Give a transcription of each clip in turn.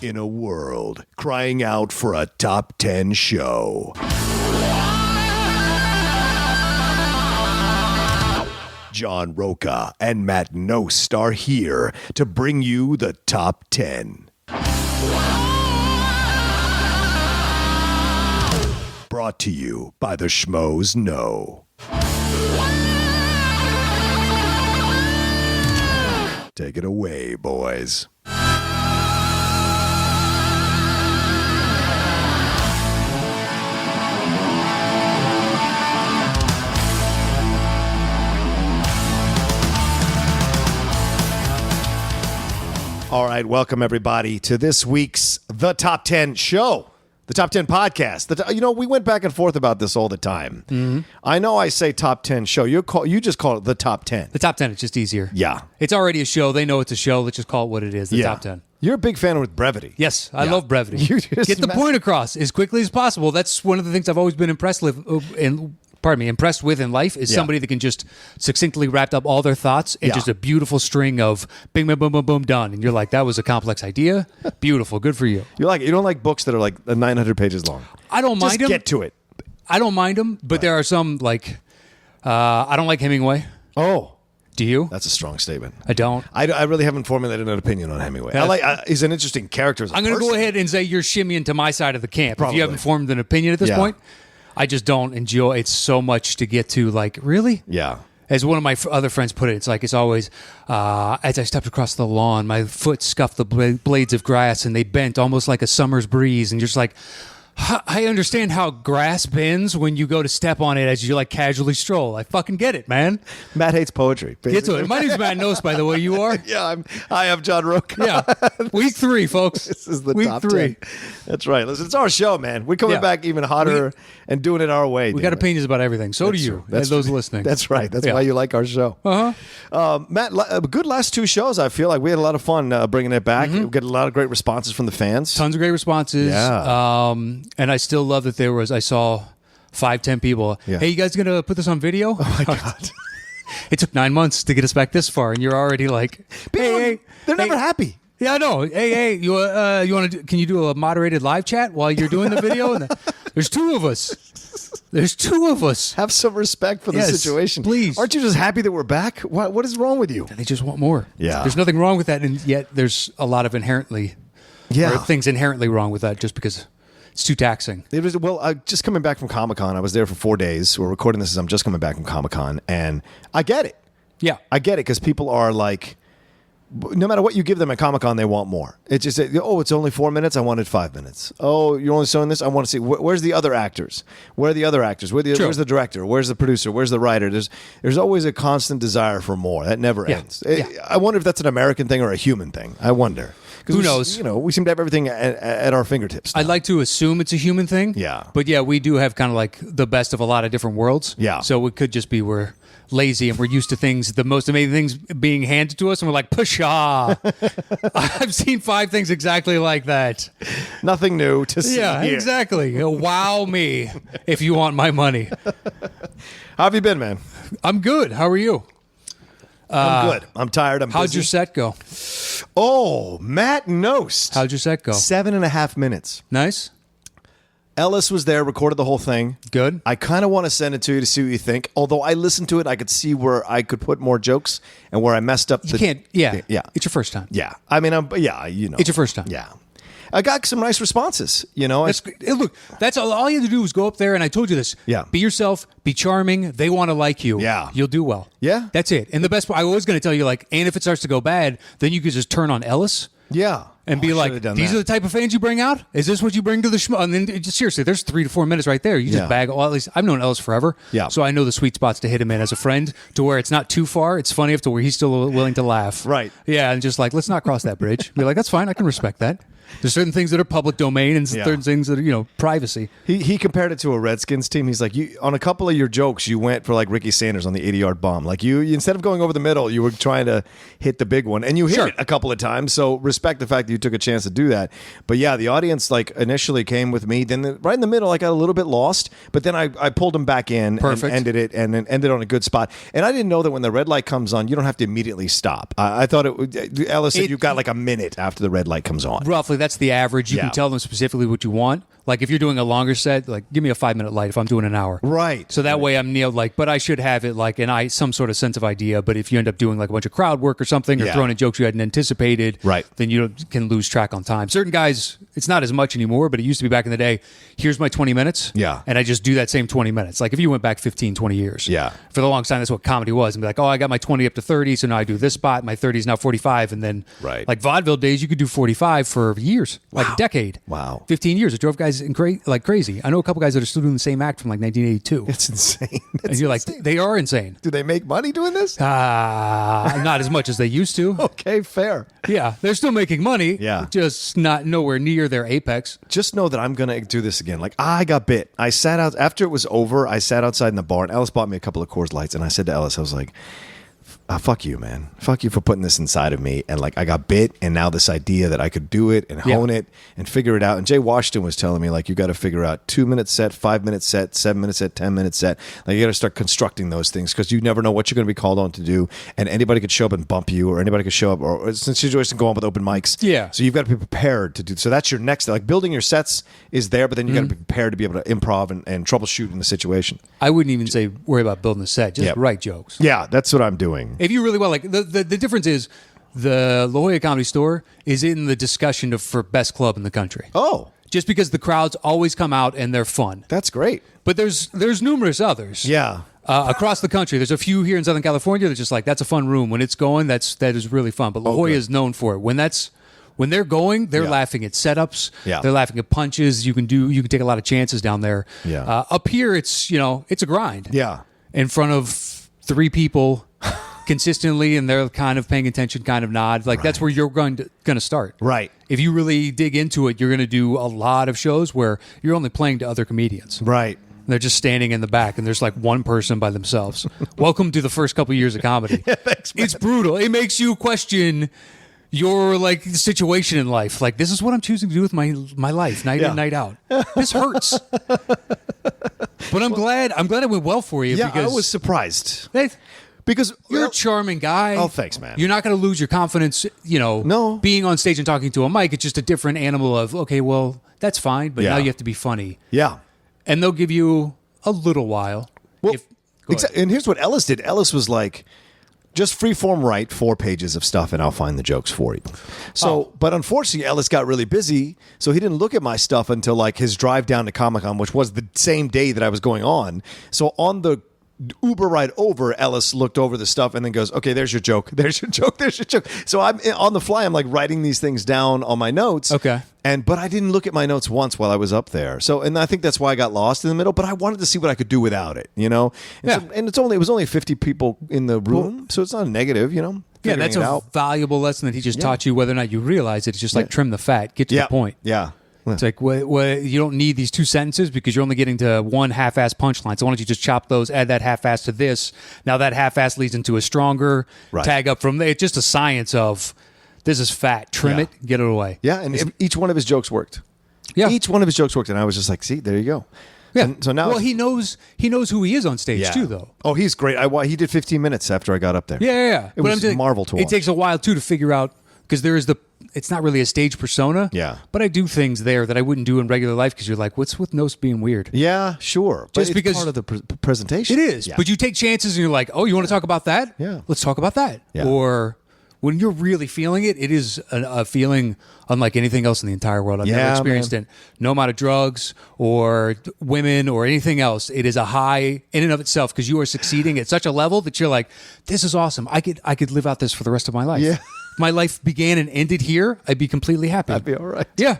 in a world crying out for a top 10 show. John Roca and Matt Nost are here to bring you the top 10. Brought to you by the Schmoes Know. Take it away, boys. All right, welcome everybody to this week's The Top 10 show, the Top 10 podcast. We went back and forth about this all the time. Mm-hmm. I know I say Top 10 show. You just call it The Top 10. The Top 10 is just easier. Yeah. It's already a show. They know it's a show. Let's just call it what it is, the Top 10. You're a big fan with Brevity. Yes, I love Brevity. Get the point across as quickly as possible. That's one of the things I've always been impressed with in life is somebody that can just succinctly wrap up all their thoughts in just a beautiful string of bing, bing, boom, boom, boom, done. And you're like, that was a complex idea. Beautiful. Good for you. You don't like books that are like 900 pages long. I don't mind them. Just get to it. I don't mind them, but there are some like, I don't like Hemingway. Oh. Do you? That's a strong statement. I don't. I really haven't formulated an opinion on Hemingway. He's an interesting character as a I'm going to go ahead and say you're shimmying to my side of the camp. Probably. If you haven't formed an opinion at this point. I just don't enjoy it so much to get to, like, really? Yeah. As one of my other friends put it, it's always, as I stepped across the lawn, my foot scuffed the blades of grass and they bent almost like a summer's breeze. And you're just like, I understand how grass bends when you go to step on it as you like casually stroll. I fucking get it, man. Matt hates poetry. Basically. Get to it. My name's Matt Nost, by the way. You are? Yeah, I'm John Roca. Yeah. Week 3, folks. This is the Week top 3. 10. That's right. Listen, it's our show, man. We're coming back even hotter and doing it our way. We got opinions about everything. So do you. That's those listening. That's right. That's why you like our show. Matt, good last 2 shows. I feel like we had a lot of fun bringing it back. We get a lot of great responses from the fans. Tons of great responses. Yeah. And I still love that I saw 5-10 people. Yeah. Hey, you guys going to put this on video? Oh, my God. It took 9 months to get us back this far, and you're already like, hey, they're never happy. Yeah, I know. Hey, you want to? Can you do a moderated live chat while you're doing the video? And there's 2 of us. There's 2 of us. Have some respect for the situation, please. Aren't you just happy that we're back? What is wrong with you? They just want more. Yeah. There's nothing wrong with that, and yet there's a lot of things inherently wrong with that, just because it's too taxing. Just coming back from Comic-Con, I was there for 4 days. We're recording this as I'm just coming back from Comic-Con, and I get it. Yeah. I get it, because people are like, no matter what you give them at Comic-Con, they want more. It's just, it's only 4 minutes. I wanted 5 minutes. Oh, you're only showing this? I want to see. Where's the other actors? Where are the other actors? Where's the director? Where's the producer? Where's the writer? There's always a constant desire for more. That never ends. I wonder if that's an American thing or a human thing. I wonder. Who knows? We seem to have everything at our fingertips now. I'd like to assume it's a human thing. Yeah. But we do have kind of like the best of a lot of different worlds. Yeah. So it could just be we're lazy and we're used to things, the most amazing things being handed to us, and we're like, pshaw. I've seen 5 things exactly like that. Nothing new to see. Yeah, here. exactly. Wow me if you want my money. How have you been, man? I'm good. How are you? I'm good. I'm tired. How'd your set go? Oh, Matt Nost. How'd your set go? 7.5 minutes. Nice. Ellis was there, recorded the whole thing. Good. I kind of want to send it to you to see what you think. Although I listened to it, I could see where I could put more jokes and where I messed up. You can't. Yeah. Yeah. It's your first time. Yeah. I mean, It's your first time. Yeah. I got some nice responses, Look, that's all you have to do is go up there, and I told you this. Yeah. Be yourself, be charming. They want to like you. Yeah. You'll do well. Yeah. That's it. And the best part, I was going to tell you, and if it starts to go bad, then you could just turn on Ellis. Yeah. And be like, these are the type of fans you bring out? Is this what you bring to the show? And then, seriously, there's 3 to 4 minutes right there. You just bag, at least I've known Ellis forever. Yeah. So I know the sweet spots to hit him in as a friend, to where it's not too far. It's funny enough to where he's still willing to laugh. Right. Yeah, and just let's not cross that bridge. Be like, that's fine. I can respect that. There's certain things that are public domain and certain things that are, privacy. He compared it to a Redskins team. He's like, on a couple of your jokes, you went for like Ricky Sanders on the 80-yard bomb. Like you instead of going over the middle, you were trying to hit the big one, and you hit it a couple of times. So respect the fact that you took a chance to do that. But yeah, the audience like initially came with me. Then right in the middle, I got a little bit lost, but then I pulled them back in and ended it, and then ended on a good spot. And I didn't know that when the red light comes on, you don't have to immediately stop. I thought it would. Ellis said you've got like a minute after the red light comes on. Roughly, that's the average. You can tell them specifically what you want. Like if you're doing a longer set, like give me a 5-minute light if I'm doing an hour. Right. So that way I'm nailed. Like, but I should have it like some sort of sense of idea. But if you end up doing like a bunch of crowd work or something, or throwing in jokes you hadn't anticipated, then you can lose track on time. Certain guys, it's not as much anymore, but it used to be back in the day. Here's my 20 minutes. Yeah. And I just do that same 20 minutes. Like if you went back 15, 20 years. Yeah. For the longest time, that's what comedy was. And be like, oh, I got my 20 up to 30, so now I do this spot. My 30 is now 45, and then like vaudeville days, you could do 45 for years, like a decade. Wow. 15 years. It drove guys like crazy. I know a couple guys that are still doing the same act from like 1982. It's insane. And you're insane. Like, they are insane. Do they make money doing this? Not as much as they used to. Okay, fair. Yeah, they're still making money. Yeah. Just not nowhere near their apex. Just know that I'm going to do this again. Like, I got bit. I sat out, after it was over, I sat outside in the bar, and Ellis bought me a couple of Coors Lights, and I said to Ellis, I was like, fuck you, man. Fuck you for putting this inside of me. And like, I got bit, and now this idea that I could do it and hone it and figure it out. And Jay Washington was telling me, like, you got to figure out 2-minute set, 5-minute set, 7-minute set, 10-minute set. Like, you got to start constructing those things because you never know what you're going to be called on to do. And anybody could show up and bump you, or anybody could show up, or situation go on with open mics. Yeah. So you've got to be prepared to do. So that's your next, like, building your sets is there, but then you got to be prepared to be able to improv and troubleshoot in the situation. I wouldn't even say worry about building the set. Just write jokes. Yeah, that's what I'm doing. If you really well, like, the difference is the La Jolla Comedy Store is in the discussion for best club in the country. Oh. Just because the crowds always come out and they're fun. That's great. But there's numerous others. Yeah. Across the country. There's a few here in Southern California that's just like, that's a fun room. When it's going, that is really fun. But La Jolla is known for it. When they're going, they're laughing at setups. Yeah. They're laughing at punches. You can take a lot of chances down there. Yeah. Up here, it's a grind. Yeah. In front of 3 people consistently, and they're kind of paying attention, kind of nod. Like that's where you're going to start. Right. If you really dig into it, you're going to do a lot of shows where you're only playing to other comedians. Right. They're just standing in the back, and there's like one person by themselves. Welcome to the first couple of years of comedy. Thanks, man. It's brutal. It makes you question your like situation in life. Like, this is what I'm choosing to do with my life, night in, night out. This hurts. But I'm glad it went well for you. Yeah, because I was surprised. Because you're a charming guy. Oh, thanks, man. You're not going to lose your confidence, No. being on stage and talking to a mic. It's just a different animal of, okay, well, that's fine, but now you have to be funny. Yeah. And they'll give you a little while. Well, and here's what Ellis did. Ellis was like, just freeform write 4 pages of stuff and I'll find the jokes for you. So, but unfortunately, Ellis got really busy, so he didn't look at my stuff until like his drive down to Comic-Con, which was the same day that I was going on. So on the Uber ride over, Ellis looked over the stuff and then goes, okay, there's your joke. There's your joke. There's your joke. So I'm on the fly. I'm like writing these things down on my notes. Okay. But I didn't look at my notes once while I was up there. So, and I think that's why I got lost in the middle, but I wanted to see what I could do without it, And so, it was only 50 people in the room. So it's not a negative, Yeah, that's a valuable lesson that he just taught you, whether or not you realize it. It's just like trim the fat, get to the point. Yeah. It's like, you don't need these 2 sentences because you're only getting to one half-ass punchline. So why don't you just chop those, add that half-ass to this. Now that half-ass leads into a stronger tag up from there. It's just a science of, this is fat. Trim it, get it away. Yeah, and each one of his jokes worked. Yeah. Each one of his jokes worked, and I was just like, see, there you go. Yeah. And so now, well, he knows who he is on stage too, though. Oh, he's great. He did 15 minutes after I got up there. Yeah. It was a marvel to watch. It takes a while too to figure out, because there is it's not really a stage persona. Yeah. But I do things there that I wouldn't do in regular life because you're like, what's with Nose being weird? Yeah, sure. Just but because it's part of the presentation. It is. Yeah. But you take chances and you're like, oh, you want to talk about that? Yeah. Let's talk about that. Yeah. Or when you're really feeling it, it is a feeling unlike anything else in the entire world. I've never experienced it. No amount of drugs or women or anything else. It is a high in and of itself because you are succeeding at such a level that you're like, this is awesome. I could live out this for the rest of my life. Yeah. My life began and ended here. I'd be completely happy. I'd be all right. Yeah.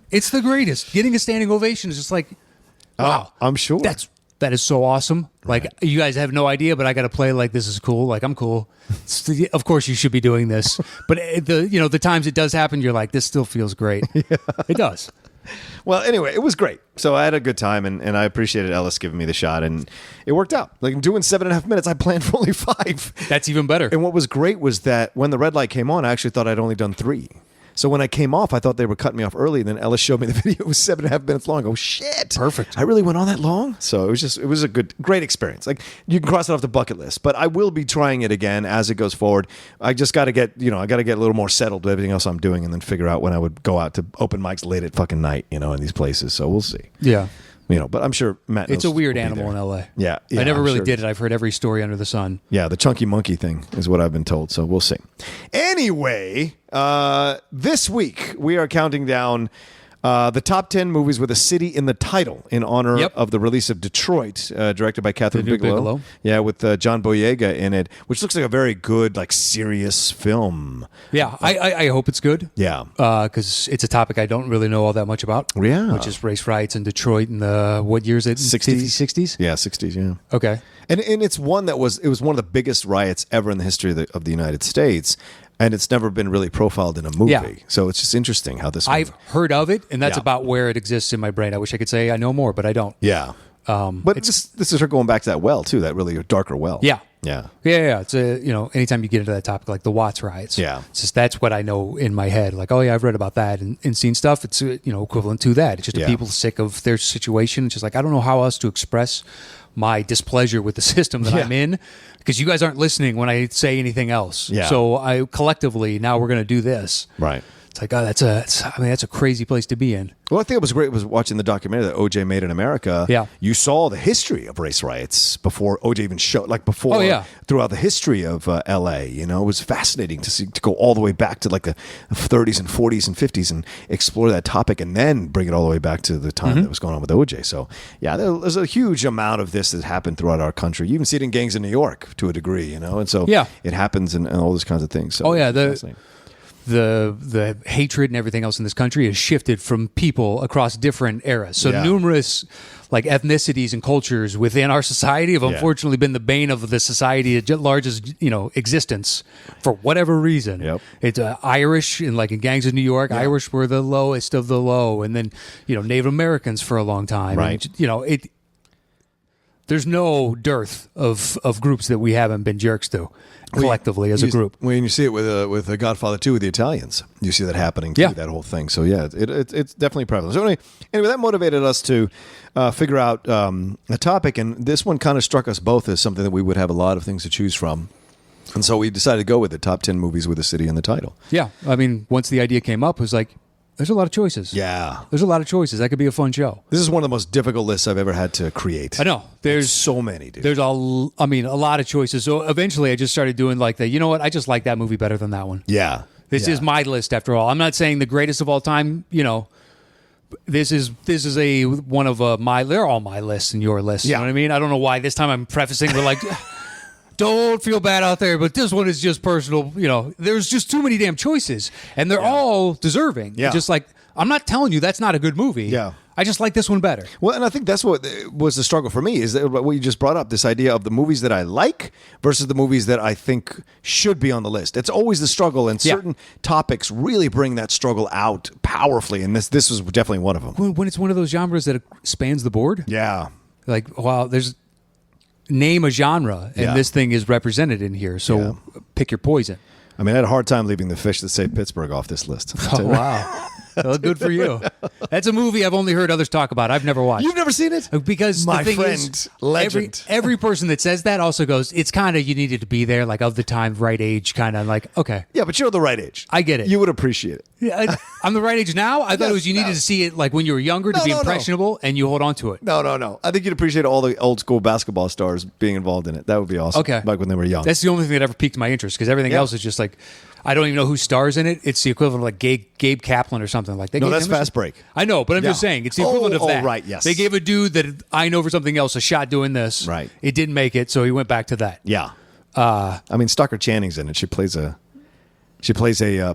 It's the greatest. Getting a standing ovation is just like, wow. I'm sure. That is so awesome. Like, you guys have no idea, but I got to play like this is cool. Like, I'm cool. Of course, you should be doing this. But the times it does happen, you're like, this still feels great. Yeah. It does. Well, anyway, it was great. So I had a good time, and I appreciated Ellis giving me the shot, and it worked out. Like, doing 7.5 minutes, I planned for only 5. That's even better. And what was great was that when the red light came on, I actually thought I'd only done 3. So when I came off, I thought they were cutting me off early. And then Ellis showed me the video. It was 7.5 minutes long. Oh, shit. Perfect. I really went on that long? So it was a great experience. Like, you can cross it off the bucket list. But I will be trying it again as it goes forward. I just got to get, I got to get a little more settled with everything else I'm doing and then figure out when I would go out to open mics late at fucking night, in these places. So we'll see. Yeah. But I'm sure Matt knows it's a weird we'll animal in LA. Yeah. I never I'm really sure. did it. I've heard every story under the sun. Yeah, the chunky monkey thing is what I've been told. So we'll see. Anyway, this week we are counting down the top 10 movies with a city in the title in honor of the release of Detroit, directed by Catherine Bigelow. Yeah, with John Boyega in it, which looks like a very good, serious film. Yeah, I hope it's good. Yeah. Because it's a topic I don't really know all that much about. Yeah. Which is race riots in Detroit in the, what year is it? 60s? 60s? Yeah, 60s, yeah. Okay. And it's one that was one of the biggest riots ever in the history of the United States. And it's never been really profiled in a movie. Yeah. So it's just interesting how this I've heard of it, and that's about where it exists in my brain. I wish I could say I know more, but I don't. Yeah. But this is her going back to that well, too, that really darker well. Yeah. Yeah. Yeah. It's anytime you get into that topic, like the Watts riots. Yeah. It's just that's what I know in my head. Like, oh, yeah, I've read about that and seen stuff. It's, equivalent to that. It's just the people sick of their situation. It's just like, I don't know how else to express my displeasure with the system that I'm in, because you guys aren't listening when I say anything else. Yeah. So I collectively, now we're going to do this. Right. It's like, that's a crazy place to be in. Well, I think it was great was watching the documentary that OJ made in America. Yeah. You saw the history of race riots before OJ even showed, throughout the history of LA. It was fascinating to go all the way back to the 30s and 40s and 50s and explore that topic and then bring it all the way back to the time that was going on with OJ. So, yeah, there's a huge amount of this that happened throughout our country. You even see it in gangs in New York to a degree, and so it happens in all those kinds of things. So the hatred and everything else in this country has shifted from people across different eras. So numerous ethnicities and cultures within our society have unfortunately been the bane of the society at large's existence for whatever reason. Yep. It's Irish in gangs of New York. Yeah. Irish were the lowest of the low, and then Native Americans for a long time. Right. And, there's no dearth of groups that we haven't been jerks to collectively as a group. When you see it with Godfather 2 with the Italians, you see that happening too, that whole thing. So it's definitely prevalent. So anyway, that motivated us to figure out a topic, and this one kind of struck us both as something that we would have a lot of things to choose from. And so we decided to go with the top 10 movies with a city in the title. Yeah. I mean, once the idea came up, it was like, there's a lot of choices. Yeah. There's a lot of choices. That could be a fun show. This is one of the most difficult lists I've ever had to create. I know. There's so many, dude. There's a lot of choices. So eventually I just started doing you know what? I just like that movie better than that one. Yeah. This is my list after all. I'm not saying the greatest of all time, This is one of my, they're all my lists and your lists. Yeah. You know what I mean? I don't know why this time I'm prefacing with don't feel bad out there, but this one is just personal. There's just too many damn choices, and they're all deserving. Yeah. Just I'm not telling you that's not a good movie. Yeah. I just like this one better. Well, and I think that's what was the struggle for me, is that what you just brought up, this idea of the movies that I like versus the movies that I think should be on the list. It's always the struggle, and certain topics really bring that struggle out powerfully, and this was definitely one of them. When it's one of those genres that spans the board. Yeah. There's name a genre, and this thing is represented in here. So pick your poison. I mean, I had a hard time leaving The Fish That Saved Pittsburgh off this list. Oh, wow. Well, good for you. That's a movie I've only heard others talk about. I've never watched. You've never seen it? Because my the thing friend, is, legend. Every person that says that also goes, it's kind of, you needed to be there, of the time, right age, kind of okay. Yeah, but you're the right age. I get it. You would appreciate it. Yeah, I'm the right age now? I thought it was you needed to see it when you were younger to be impressionable, and you hold on to it. No. I think you'd appreciate all the old school basketball stars being involved in it. That would be awesome. Okay. When they were young. That's the only thing that ever piqued my interest, because everything else is just I don't even know who stars in it. It's the equivalent of Gabe Kaplan or something like that. No, that's Fast Break. I know, but I'm just saying it's the equivalent of that. Oh, right, yes. They gave a dude that I know for something else a shot doing this. Right. It didn't make it, so he went back to that. Yeah. I mean, Stockard Channing's in it. She plays a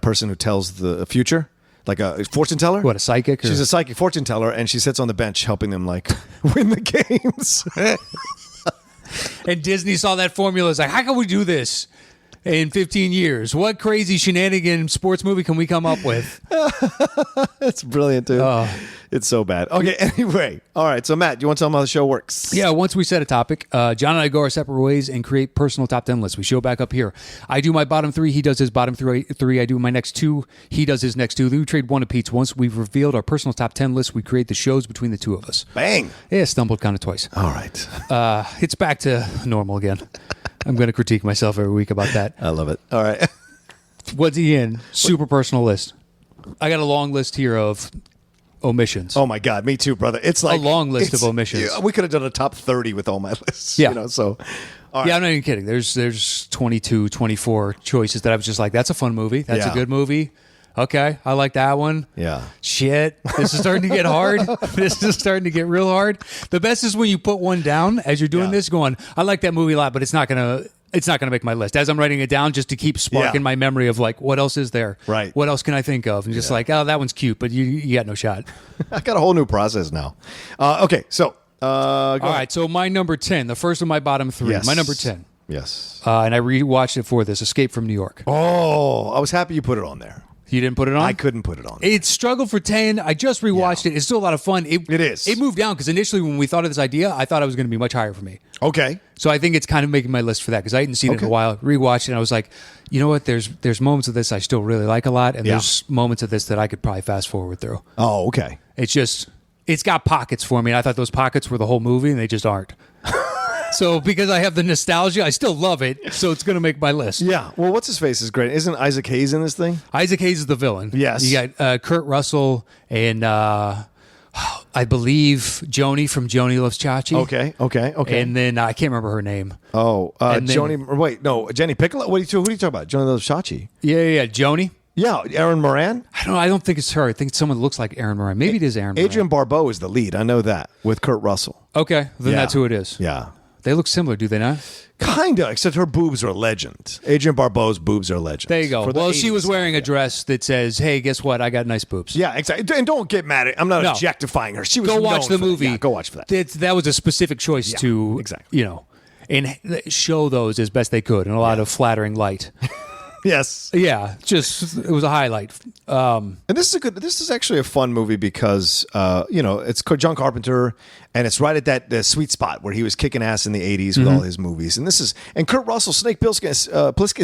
person who tells the future, like a fortune teller. What, a psychic? She's a psychic fortune teller, and she sits on the bench helping them win the games. And Disney saw that formula. It's how can we do this in 15 years? What crazy shenanigan sports movie can we come up with? That's brilliant, dude. It's so bad. Okay, anyway. All right, so Matt, you want to tell them how the show works? Yeah, once we set a topic, John and I go our separate ways and create personal top 10 lists. We show back up here. I do my bottom 3, he does his bottom three. I do my next 2, he does his next 2. Then we trade one apiece. Once we've revealed our personal top 10 list, we create the shows between the two of us. Bang. Yeah, stumbled kind of twice. All right. It's back to normal again. I'm going to critique myself every week about that. I love it. All right. What's he in? Super personal list. I got a long list here of omissions. Oh my God, me too, brother. It's like a long list of omissions. Yeah, we could have done a top 30 with all my lists. Yeah. So. All right. Yeah, I'm not even kidding. There's 22, 24 choices that I was just like, that's a fun movie. That's a good movie. Okay, I like that one. Yeah. Shit, this is starting to get hard. This is starting to get real hard. The best is when you put one down as you're doing this, going, I like that movie a lot, but it's not gonna make my list. As I'm writing it down, just to keep sparking my memory of like, what else is there? Right. What else can I think of? And just like, oh, that one's cute, but you got no shot. I got a whole new process now. Okay, so all right. So my number 10, the first of my bottom 3. Yes. My number 10. Yes. And I rewatched it for this, Escape from New York. Oh, I was happy you put it on there. You didn't put it on? I couldn't put it on. It struggled for 10. I just rewatched it. It's still a lot of fun. It is. It moved down because initially when we thought of this idea, I thought it was going to be much higher for me. Okay. So I think it's kind of making my list for that because I hadn't seen it in a while. Rewatched it and I was like, you know what? There's moments of this I still really like a lot, and there's moments of this that I could probably fast forward through. Oh, okay. It's got pockets for me, and I thought those pockets were the whole movie, and they just aren't. So because I have the nostalgia, I still love it, so it's going to make my list. Yeah. Well, what's his face is great. Isn't Isaac Hayes in this thing? Isaac Hayes is the villain. Yes. You got Kurt Russell and I believe Joni from Joni Loves Chachi. Okay. And then I can't remember her name. Oh, And then- Joni. Wait, no, Jenny Piccolo. Who are you talking about? Joni Loves Chachi. Yeah, Joni. Yeah, Aaron Moran. I don't think it's her. I think it's someone that looks like Aaron Moran. Maybe it is Aaron Moran. Adrian Barbeau is the lead. I know that with Kurt Russell. Okay, then that's who it is. Yeah. They look similar, do they not? Kinda, except her boobs are a legend. Adrian Barbeau's boobs are a legend. There you go. Well, she was wearing a dress that says, "Hey, guess what? I got nice boobs." Yeah, exactly. And don't get mad at. I'm not objectifying her. She was. Go watch the known for movie. that. Yeah, go watch for that. That was a specific choice to exactly. And show those as best they could in a lot of flattering light. Yes. Yeah, it was a highlight. And this is actually a fun movie because it's John Carpenter, and it's right at that sweet spot where he was kicking ass in the 80s with all his movies. And Kurt Russell, Snake Plissken, is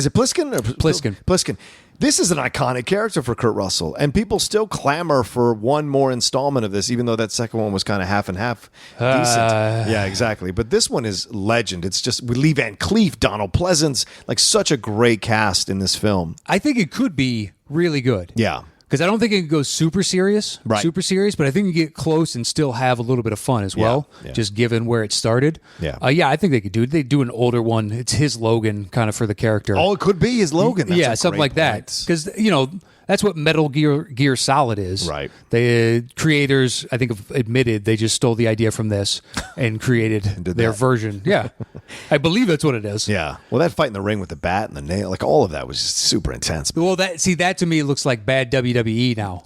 it Plissken or Plissken? This is an iconic character for Kurt Russell, and people still clamor for one more installment of this, even though that second one was kind of half and half decent. Yeah, exactly. But this one is legend. It's just Lee Van Cleef, Donald Pleasance, like such a great cast in this film. I think it could be really good. Yeah. Because I don't think it can go super serious, but I think you get close and still have a little bit of fun as well, just given where it started. Yeah. I think they could do it. They do an older one. It's his Logan kind of for the character. Oh, it could be his Logan. That's something like that. Because, that's what Metal Gear Solid is. Right. The creators, I think, have admitted they just stole the idea from this and created their version. Yeah. I believe that's what it is. Yeah. Well, that fight in the ring with the bat and the nail, like all of that was just super intense. Well, that to me looks like bad WWE now.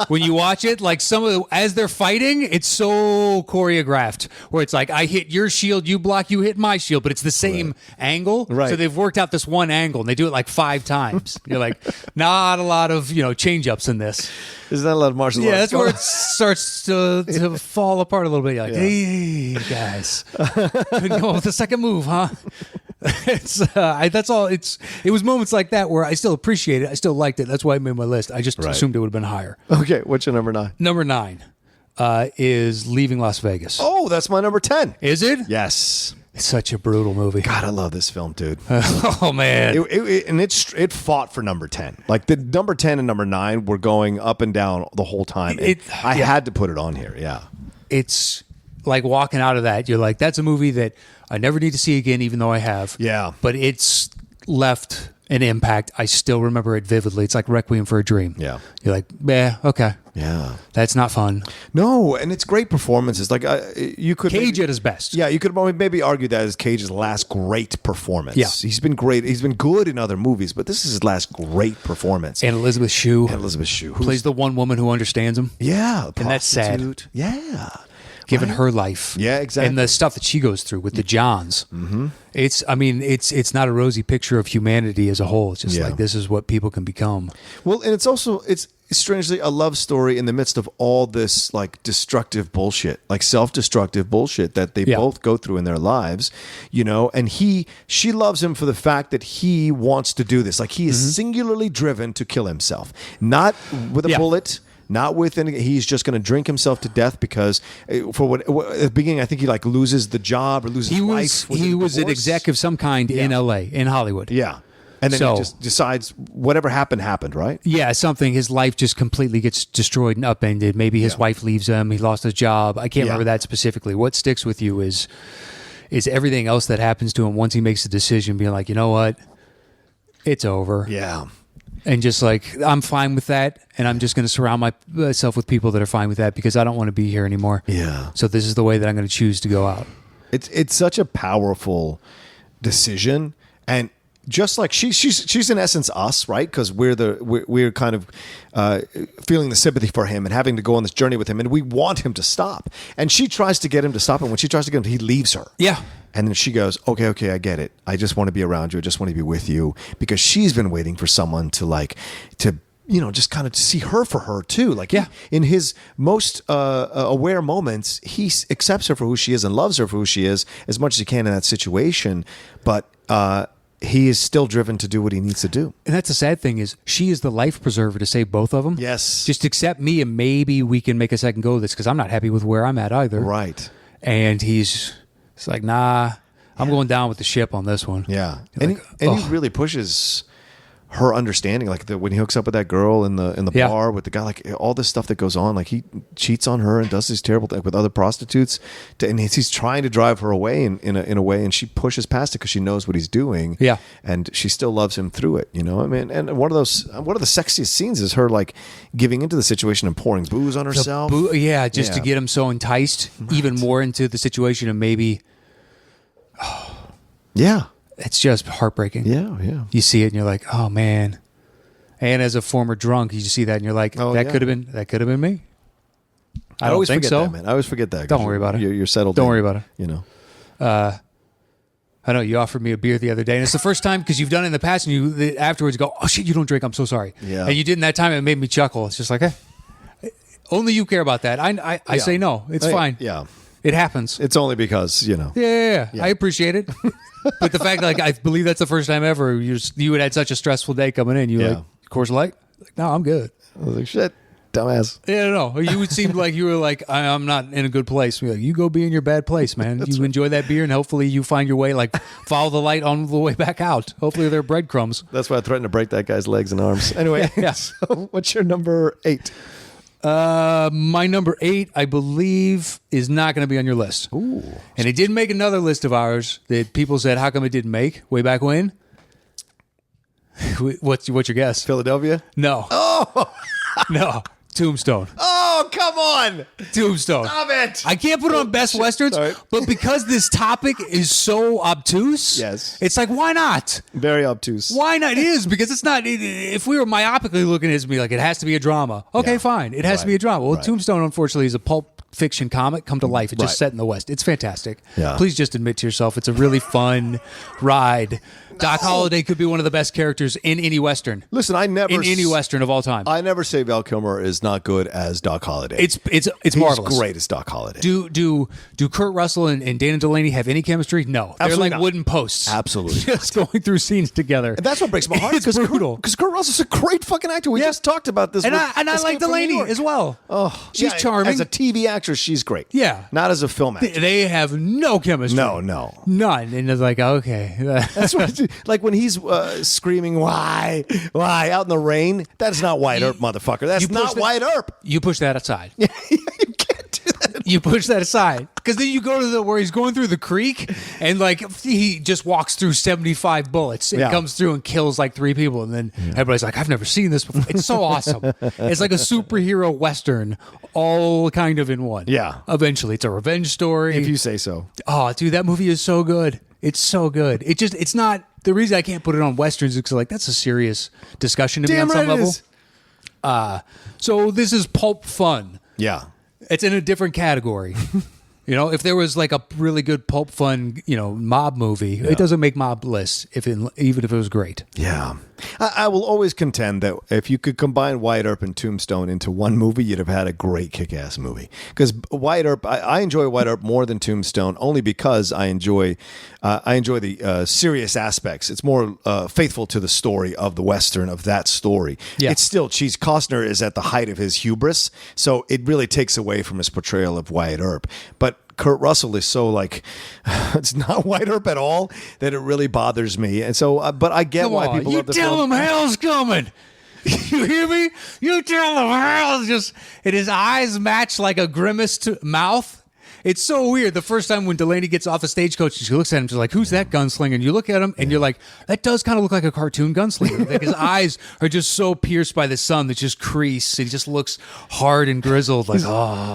When you watch it, like as they're fighting, it's so choreographed where it's like, I hit your shield, you block, you hit my shield, but it's the same angle. Right. So they've worked out this one angle and they do it like 5 times. You're like, not a lot of, change ups in this. Is that a lot of martial arts? Yeah, that's where it starts to fall apart a little bit. You're like, hey, guys, couldn't go with the second move, huh? That's all. It was moments like that where I still appreciate it. I still liked it. That's why I made my list. I just assumed it would have been higher. Okay, what's your number 9? Number 9 is Leaving Las Vegas. Oh, that's my number 10. Is it? Yes. It's such a brutal movie. God, I love this film, dude. Oh man, it fought for number 10. Like the number 10 and number 9 were going up and down the whole time. I had to put it on here. Yeah, it's like walking out of that. You're like, that's a movie that I never need to see again, even though I have. Yeah, but it's left an impact. I still remember it vividly. It's like Requiem for a Dream. Yeah, you're like, okay. Yeah, that's not fun. No, and it's great performances. Like you could Cage at his best. Yeah, you could maybe argue that is Cage's last great performance. Yeah, he's been great. He's been good in other movies, but this is his last great performance. And Elizabeth Shue, who plays the one woman who understands him. Yeah, and that's sad. Yeah. Given her life, yeah, exactly, and the stuff that she goes through with the Johns, it's not a rosy picture of humanity as a whole. It's just like this is what people can become. Well, and it's also strangely a love story in the midst of all this like destructive bullshit, like self-destructive bullshit that they both go through in their lives, you know. And she loves him for the fact that he wants to do this. Like he is singularly driven to kill himself, not with a bullet. Not with any, he's just going to drink himself to death because for what at the beginning I think he like loses the job or loses his life. He was an exec of some kind in LA, in Hollywood. Yeah. And then he just decides whatever happened, right? Yeah, something. His life just completely gets destroyed and upended. Maybe his wife leaves him. He lost his job. I can't remember that specifically. What sticks with you is everything else that happens to him once he makes a decision, being like, you know what? It's over. Yeah. And just like, I'm fine with that, and I'm just going to surround myself with people that are fine with that because I don't want to be here anymore. Yeah. So this is the way that I'm going to choose to go out. It's such a powerful decision, and just like she's in essence us, right? Because we're kind of feeling the sympathy for him and having to go on this journey with him, and we want him to stop. And she tries to get him to stop, and when she tries to get him, he leaves her. Yeah. And then she goes, okay, I get it. I just want to be around you. I just want to be with you, because she's been waiting for someone to just kind of see her for her too. Like in his most aware moments, he accepts her for who she is and loves her for who she is as much as he can in that situation. But he is still driven to do what he needs to do. And that's the sad thing is she is the life preserver to save both of them. Yes. Just accept me and maybe we can make a second go of this because I'm not happy with where I'm at either. Right. And it's like, nah, I'm going down with the ship on this one. Yeah. And he really pushes her understanding, like when he hooks up with that girl in the bar with the guy, like all this stuff that goes on, like he cheats on her and does these terrible things with other prostitutes, and he's trying to drive her away in a way, and she pushes past it because she knows what he's doing. Yeah, and she still loves him through it. You know, I mean, and one of the sexiest scenes is her like giving into the situation and pouring booze on herself. To get him so enticed even more into the situation, and maybe. Yeah. It's just heartbreaking. Yeah. You see it and you're like, oh man. And as a former drunk, you just see that and you're like, that could have been me. I always don't think forget so. that, man. I always forget that. Don't worry about it. You're settled. Don't worry about it. You know. I know you offered me a beer the other day, and it's the first time because you've done it in the past, and you afterwards go, "Oh shit, you don't drink. I'm so sorry." Yeah. And you did in that time, and it made me chuckle. It's just like, only you care about that. I say no. It's fine. Yeah. It happens. It's only because, you know. Yeah. I appreciate it. But the fact, like, I believe that's the first time ever you had such a stressful day coming in. You like, Coors Light? Like, no, I'm good. I was like, shit, dumbass. Yeah, no. You would seem like you were like, I'm not in a good place. Like, you go be in your bad place, man. You enjoy that beer, and hopefully you find your way, like, follow the light on the way back out. Hopefully there are breadcrumbs. That's why I threatened to break that guy's legs and arms. Anyway, so what's your number 8? My number 8, I believe, is not going to be on your list. Ooh. And it did make another list of ours that people said, how come it didn't make way back when? What's your guess? Philadelphia? No. Oh! No. Tombstone. Oh, come on. Tombstone. Stop it. I can't put it on Best Westerns, but because this topic is so obtuse, it's like, why not? Very obtuse. Why not? It is, because it's not, if we were myopically looking at it, it'd be like, it has to be a drama. Okay, fine. It has to be a drama. Well, Tombstone, unfortunately, is a pulp fiction comic come to life. It's just set in the West. It's fantastic. Yeah. Please just admit to yourself, it's a really fun ride. Doc Holliday could be one of the best characters in any Western. Listen, in any Western of all time. I never say Val Kilmer is not good as Doc Holliday. It's He's marvelous. Great as Doc Holliday. Do Kurt Russell and Dana Delaney have any chemistry? No, they're like wooden posts. Absolutely, just going through scenes together. And that's what breaks my heart. It's brutal because Kurt Russell's a great fucking actor. We just talked about this, and I like Delaney as well. Oh, she's charming as a TV actress. She's great. Yeah, not as a film actor. They have no chemistry. No, none. And it's like, okay, that's what. Like when he's screaming, "Why out in the rain?" That's not Wyatt Earp, motherfucker. That's not Wyatt Earp. You push that aside. You can't do that. You push that aside because then you go to where he's going through the creek and like he just walks through 75 bullets and comes through and kills like 3 people, and then everybody's like, I've never seen this before. It's so awesome. It's like a superhero Western all kind of in one. Yeah. Eventually it's a revenge story. If you say so. Oh, dude, that movie is so good. It's so good. It's not, the reason I can't put it on Westerns is because like that's a serious discussion to me on some level. So this is pulp fun. Yeah. It's in a different category. You know, if there was like a really good pulp fun, mob movie, it doesn't make mob lists even if it was great. Yeah. I will always contend that if you could combine Wyatt Earp and Tombstone into one movie, you'd have had a great kick-ass movie. Because Wyatt Earp, I enjoy Wyatt Earp more than Tombstone, only because I enjoy the serious aspects. It's more faithful to the story of the Western, of that story. Yeah. It's still, Costner is at the height of his hubris, so it really takes away from his portrayal of Wyatt Earp. But Kurt Russell is so it's not Wyatt Earp at all that it really bothers me. And so, but I get why people love the film. You tell him hell's coming. You hear me? You tell him hell's and his eyes match like a grimaced mouth. It's so weird. The first time when Delaney gets off a stagecoach, she looks at him, she's like, who's that gunslinger? And you look at him and you're like, that does kind of look like a cartoon gunslinger. Like his eyes are just so pierced by the sun that just crease. He just looks hard and grizzled. Like,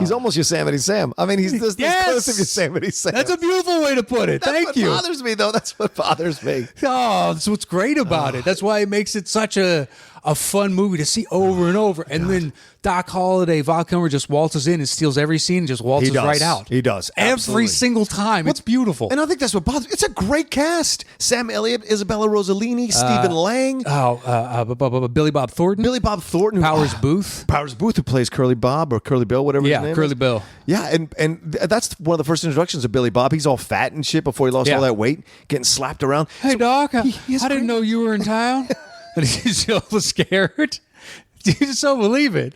he's almost Yosemite Sam. I mean, he's this close to Yosemite Sam. That's a beautiful way to put it. Thank you. That's what bothers me, though. That's what bothers me. Oh, that's what's great about it. That's why it makes it such a fun movie to see over and over. And then Doc Holliday, Val Kilmer just waltzes in and steals every scene and just waltzes right out. He does. Every single time. It's beautiful. And I think that's what bothers me. It's a great cast. Sam Elliott, Isabella Rossellini, Stephen Lang. Billy Bob Thornton. Billy Bob Thornton. Powers Booth. Powers Booth, who plays Curly Bob or Curly Bill, whatever his name is. Curly Bill. Yeah, and that's one of the first introductions of Billy Bob. He's all fat and shit before he lost all that weight, getting slapped around. Hey, Doc, I didn't know you were in town. And he's so scared. You just don't believe it.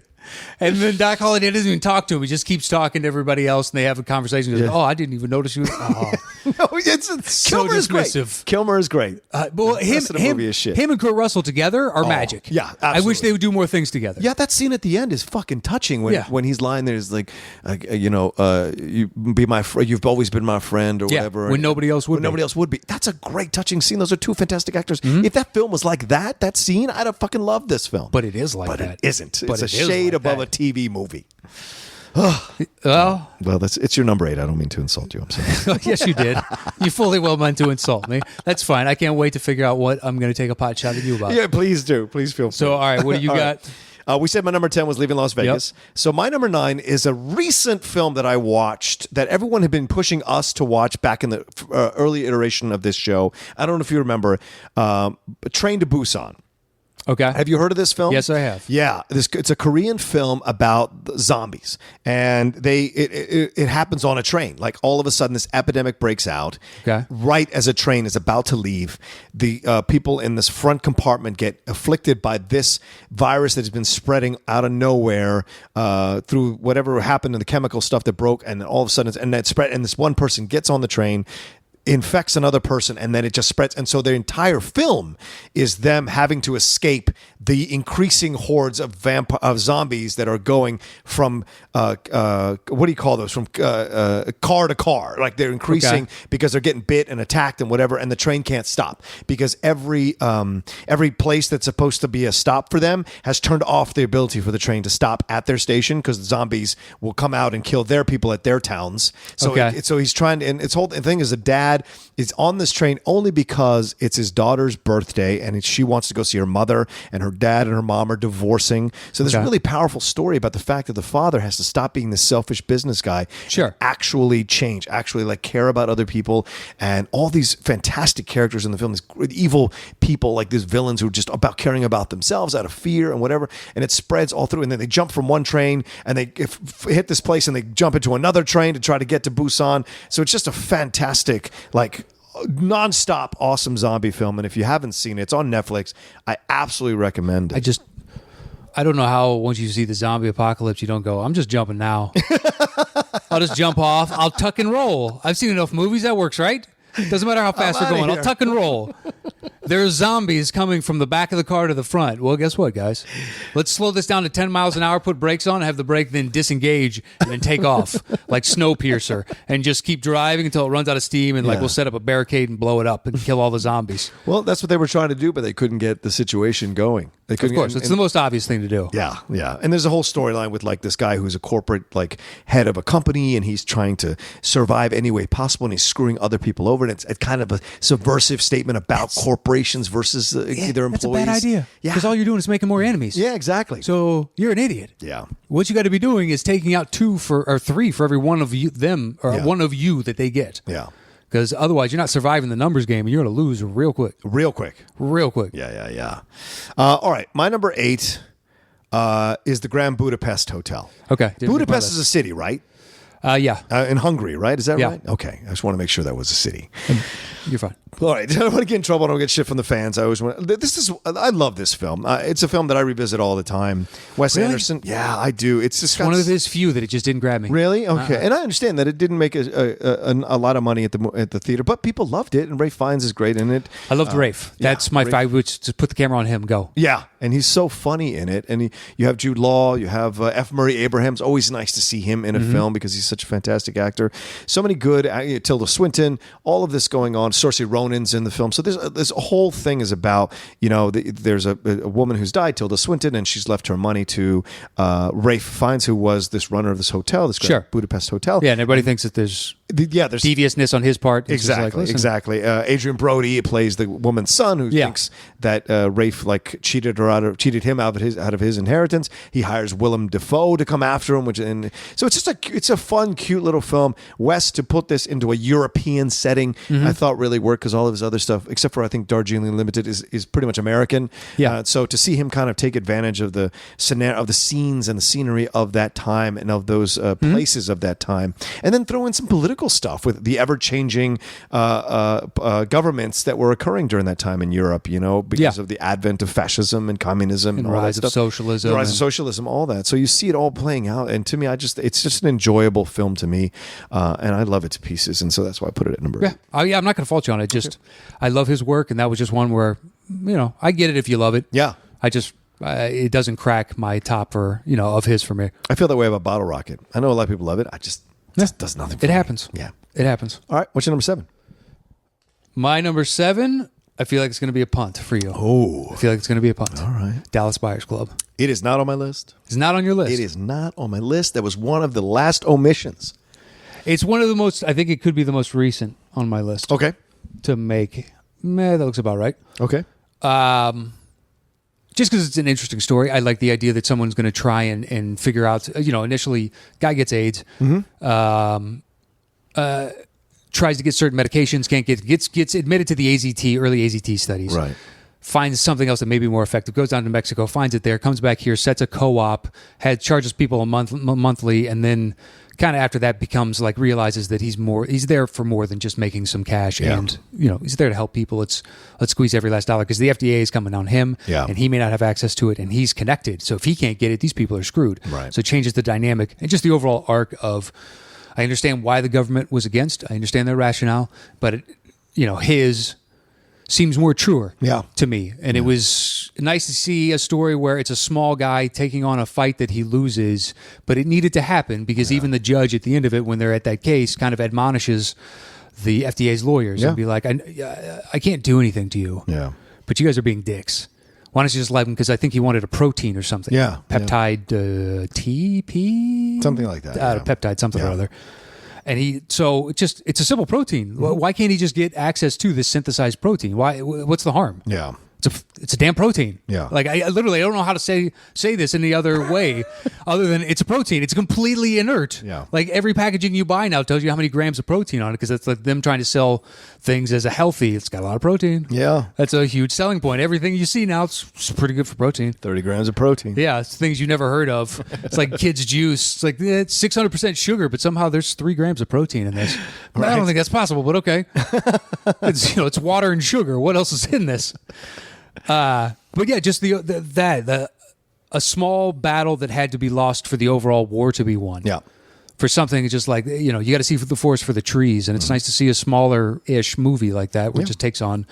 And then Doc Holliday doesn't even talk to him. He just keeps talking to everybody else, and they have a conversation. He goes, I didn't even notice you. Oh. No, it's so Kilmer is great. dismissive. Kilmer is great. Well, him and Kurt Russell together are magic. Yeah, absolutely. I wish they would do more things together. Yeah, that scene at the end is fucking touching when he's lying there. He's like, you be my friend. You've always been my friend, or whatever. When nobody else would. Nobody else would be. That's a great touching scene. Those are two fantastic actors. If that film was like that scene, I'd have fucking loved this film. But it is like that. But it isn't. But it's a shade above a TV movie. Well, it's your number 8. I don't mean to insult you. I'm sorry. Yes, you did. You fully well meant to insult me. That's fine. I can't wait to figure out what I'm going to take a pot shot at you about. Yeah, please do. Please feel free. So, all right, what do you got? We said my number 10 was Leaving Las Vegas. Yep. So my number 9 is a recent film that I watched that everyone had been pushing us to watch back in the early iteration of this show. I don't know if you remember, Train to Busan. Okay. Have you heard of this film? Yes, I have. Yeah, it's a Korean film about zombies, and it happens on a train. Like all of a sudden, this epidemic breaks out. Okay. Right as a train is about to leave, the people in this front compartment get afflicted by this virus that has been spreading out of nowhere through whatever happened in the chemical stuff that broke, and all of a sudden, and that spread. And this one person gets on the train, infects another person, and then it just spreads. And so their entire film is them having to escape the increasing hordes of zombies that are going from what do you call those? From car to car. Like they're increasing because they're getting bit and attacked and whatever, and the train can't stop because every place that's supposed to be a stop for them has turned off the ability for the train to stop at their station because the zombies will come out and kill their people at their towns. So so he's trying to, and its whole thing is a dad is on this train only because it's his daughter's birthday and she wants to go see her mother, and her dad and her mom are divorcing. So there's a really powerful story about the fact that the father has to stop being this selfish business guy. Sure. And actually change, actually like care about other people, and all these fantastic characters in the film, these evil people, like these villains who are just about caring about themselves out of fear and whatever. And it spreads all through. And then they jump from one train and they hit this place and they jump into another train to try to get to Busan. So it's just a fantastic, like, nonstop awesome zombie film. And if you haven't seen it, it's on Netflix. I absolutely recommend it. I don't know how once you see the zombie apocalypse you don't go, I'm just jumping now. I'll just jump off. I'll tuck and roll. I've seen enough movies. That works, right? Doesn't matter how fast they're going. I'll tuck and roll. There's zombies coming from the back of the car to the front. Well, guess what, guys? Let's slow this down to 10 miles an hour, put brakes on, have the brake, then disengage, and then take off like Snowpiercer, and just keep driving until it runs out of steam, and we'll set up a barricade and blow it up and kill all the zombies. Well, that's what they were trying to do, but they couldn't get the situation going. They couldn't, Of course, it's the most obvious thing to do. Yeah, yeah. And there's a whole storyline with like this guy who's a corporate like head of a company, and he's trying to survive any way possible, and he's screwing other people over. And it's kind of a subversive statement about corporations versus their employees. That's a bad idea. Yeah, because all you're doing is making more enemies. Yeah, exactly. So you're an idiot. Yeah. What you got to be doing is taking out 2 or 3 for every one of you one of you that they get. Yeah. Because otherwise, you're not surviving the numbers game, and you're going to lose real quick. Real quick. Yeah. All right. My number 8 is the Grand Budapest Hotel. Okay. Budapest is a city, right? Yeah. In Hungary, right? Is that Yeah. right? Okay. I just want to make sure that was a city. You're fine. All right. I don't want to get in trouble. I don't get shit from the fans. I love this film. It's a film that I revisit all the time. Wes Really? Anderson. Yeah, I do. It's just One of his few that it just didn't grab me. Really? Okay. And I understand that it didn't make a lot of money at the theater, but people loved it, and Ralph Fiennes is great in it. I loved Rafe. That's my favorite. Which just put the camera on him. Go. Yeah, and he's so funny in it. And you have Jude Law, you have F. Murray Abraham's. Always nice to see him in a film because he's such a fantastic actor. So many good. Tilda Swinton. All of this going on. Saoirse Ronan's in the film. So this whole thing is about there's a woman who's died, Tilda Swinton, and she's left her money to Ralph Fiennes, who was this runner of this hotel, this Budapest hotel. Yeah, and everybody thinks that there's deviousness on his part. It's Exactly. Adrian Brody plays the woman's son who thinks that Ralph cheated him out of his inheritance. He hires Willem Dafoe to come after him, so it's a fun, cute little film. Wes, to put this into a European setting, I thought really worked because all of his other stuff, except for I think Darjeeling Limited, is pretty much American. Yeah. So to see him kind of take advantage of the scenario, of the scenes and the scenery of that time and of those places of that time, and then throw in some political stuff with the ever-changing governments that were occurring during that time in Europe, because of the advent of fascism and communism and all rise that stuff. Socialism. The rise of socialism, all that. So you see it all playing out, and to me, it's just an enjoyable film to me, and I love it to pieces, and so that's why I put it at number 8. I'm not going to fault you on it. I love his work, and that was just one where, I get it if you love it. Yeah. It doesn't crack my top of his for me. I feel that way about Bottle Rocket. I know a lot of people love it. It just does nothing for me. It happens. Yeah. It happens. All right. What's your number 7? My number 7, I feel like it's going to be a punt for you. Oh. I feel like it's going to be a punt. All right. Dallas Buyers Club. It is not on my list. It's not on your list. It is not on my list. That was one of the last omissions. It's one of the most, I think it could be the most recent on my list. Okay. To make. That looks about right. Okay. Just because it's an interesting story. I like the idea that someone's going to try and figure out, initially, guy gets AIDS, tries to get certain medications, can't gets admitted to the early AZT studies. Right. Finds something else that may be more effective, goes down to Mexico, finds it there, comes back here, sets a co-op, charges people monthly, and then kind of after that becomes realizes that he's there for more than just making some cash, and he's there to help people. Let's squeeze every last dollar because the FDA is coming on him, and he may not have access to it, and he's connected. So if he can't get it, these people are screwed. Right. So it changes the dynamic and just the overall arc of. I understand why the government was against. I understand their rationale, but his seems more truer to me. And it was nice to see a story where it's a small guy taking on a fight that he loses, but it needed to happen because even the judge at the end of it, when they're at that case, kind of admonishes the FDA's lawyers and be like, I can't do anything to you, but you guys are being dicks. Why don't you just let him? Because I think he wanted a protein or something. Yeah. Peptide TP? Something like that. Peptide, something or other. And it's a simple protein. Mm-hmm. Why can't he just get access to this synthesized protein? What's the harm? Yeah. It's a damn protein. Yeah. I literally don't know how to say this any other way other than it's a protein. It's completely inert. Yeah. Every packaging you buy now tells you how many grams of protein on it because it's them trying to sell things as a healthy. It's got a lot of protein. Yeah. That's a huge selling point. Everything you see now, it's pretty good for protein. 30 grams of protein. Yeah. It's things you never heard of. It's like kids' juice. It's it's 600% sugar, but somehow there's 3 grams of protein in this. Right. I don't think that's possible, but okay. It's water and sugar. What else is in this? But yeah, just a small battle that had to be lost for the overall war to be won. Yeah. For something just you got to see the forest for the trees, and it's nice to see a smaller-ish movie like that, which just takes on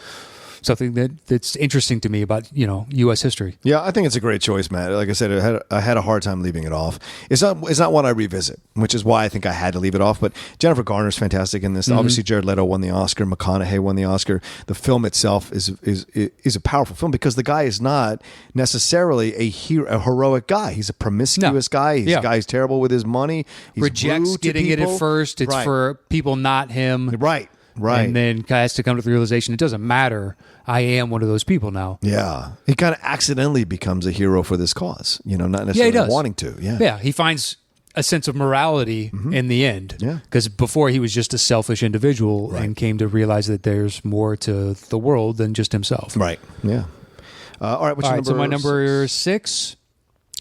something that's interesting to me about U.S. history. Yeah, I think it's a great choice, Matt. Like I said, I had a hard time leaving it off. It's not one I revisit, which is why I think I had to leave it off. But Jennifer Garner's fantastic in this. Obviously, Jared Leto won the Oscar. McConaughey won the Oscar. The film itself is a powerful film because the guy is not necessarily a heroic guy. He's a promiscuous guy. He's a guy who's terrible with his money. He's rejects getting it at first. It's for people, not him. Right. And then has to come to the realization it doesn't matter. I am one of those people now. Yeah. He kind of accidentally becomes a hero for this cause, not necessarily wanting to. Yeah. Yeah. He finds a sense of morality in the end. Yeah. Because before he was just a selfish individual and came to realize that there's more to the world than just himself. Right. Yeah. All right. What's your number? So my number 6.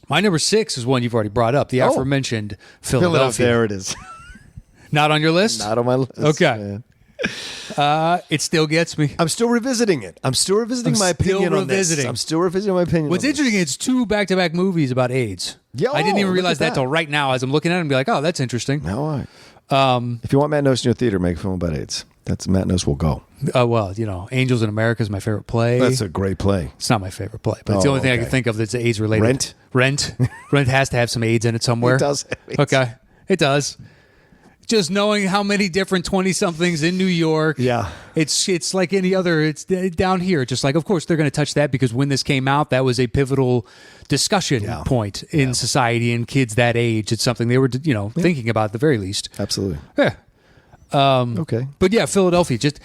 My number 6 is one you've already brought up. The aforementioned Philadelphia. There it is. Not on your list? Not on my list. Okay. Man. It still gets me. I'm still revisiting it. I'm still revisiting my opinion on this. I'm still revisiting my opinion. What's interesting, it's 2 back-to-back movies about AIDS. Yeah, I didn't even realize that till right now as I'm looking at it and be like, oh, that's interesting. All right. If you want Matt Knost in your theater, make a film about AIDS. That's Matt Knost will go. Well, Angels in America is my favorite play. That's a great play. It's not my favorite play, but it's the only thing I can think of that's AIDS related. Rent has to have some AIDS in it somewhere. It does. Okay. It does. Just knowing how many different 20-somethings in New York. Yeah. It's like any other. It's down here. Just like, of course, they're going to touch that because when this came out, that was a pivotal discussion point in society and kids that age. It's something they were, thinking about at the very least. Absolutely. Yeah. Okay. But yeah, Philadelphia, just,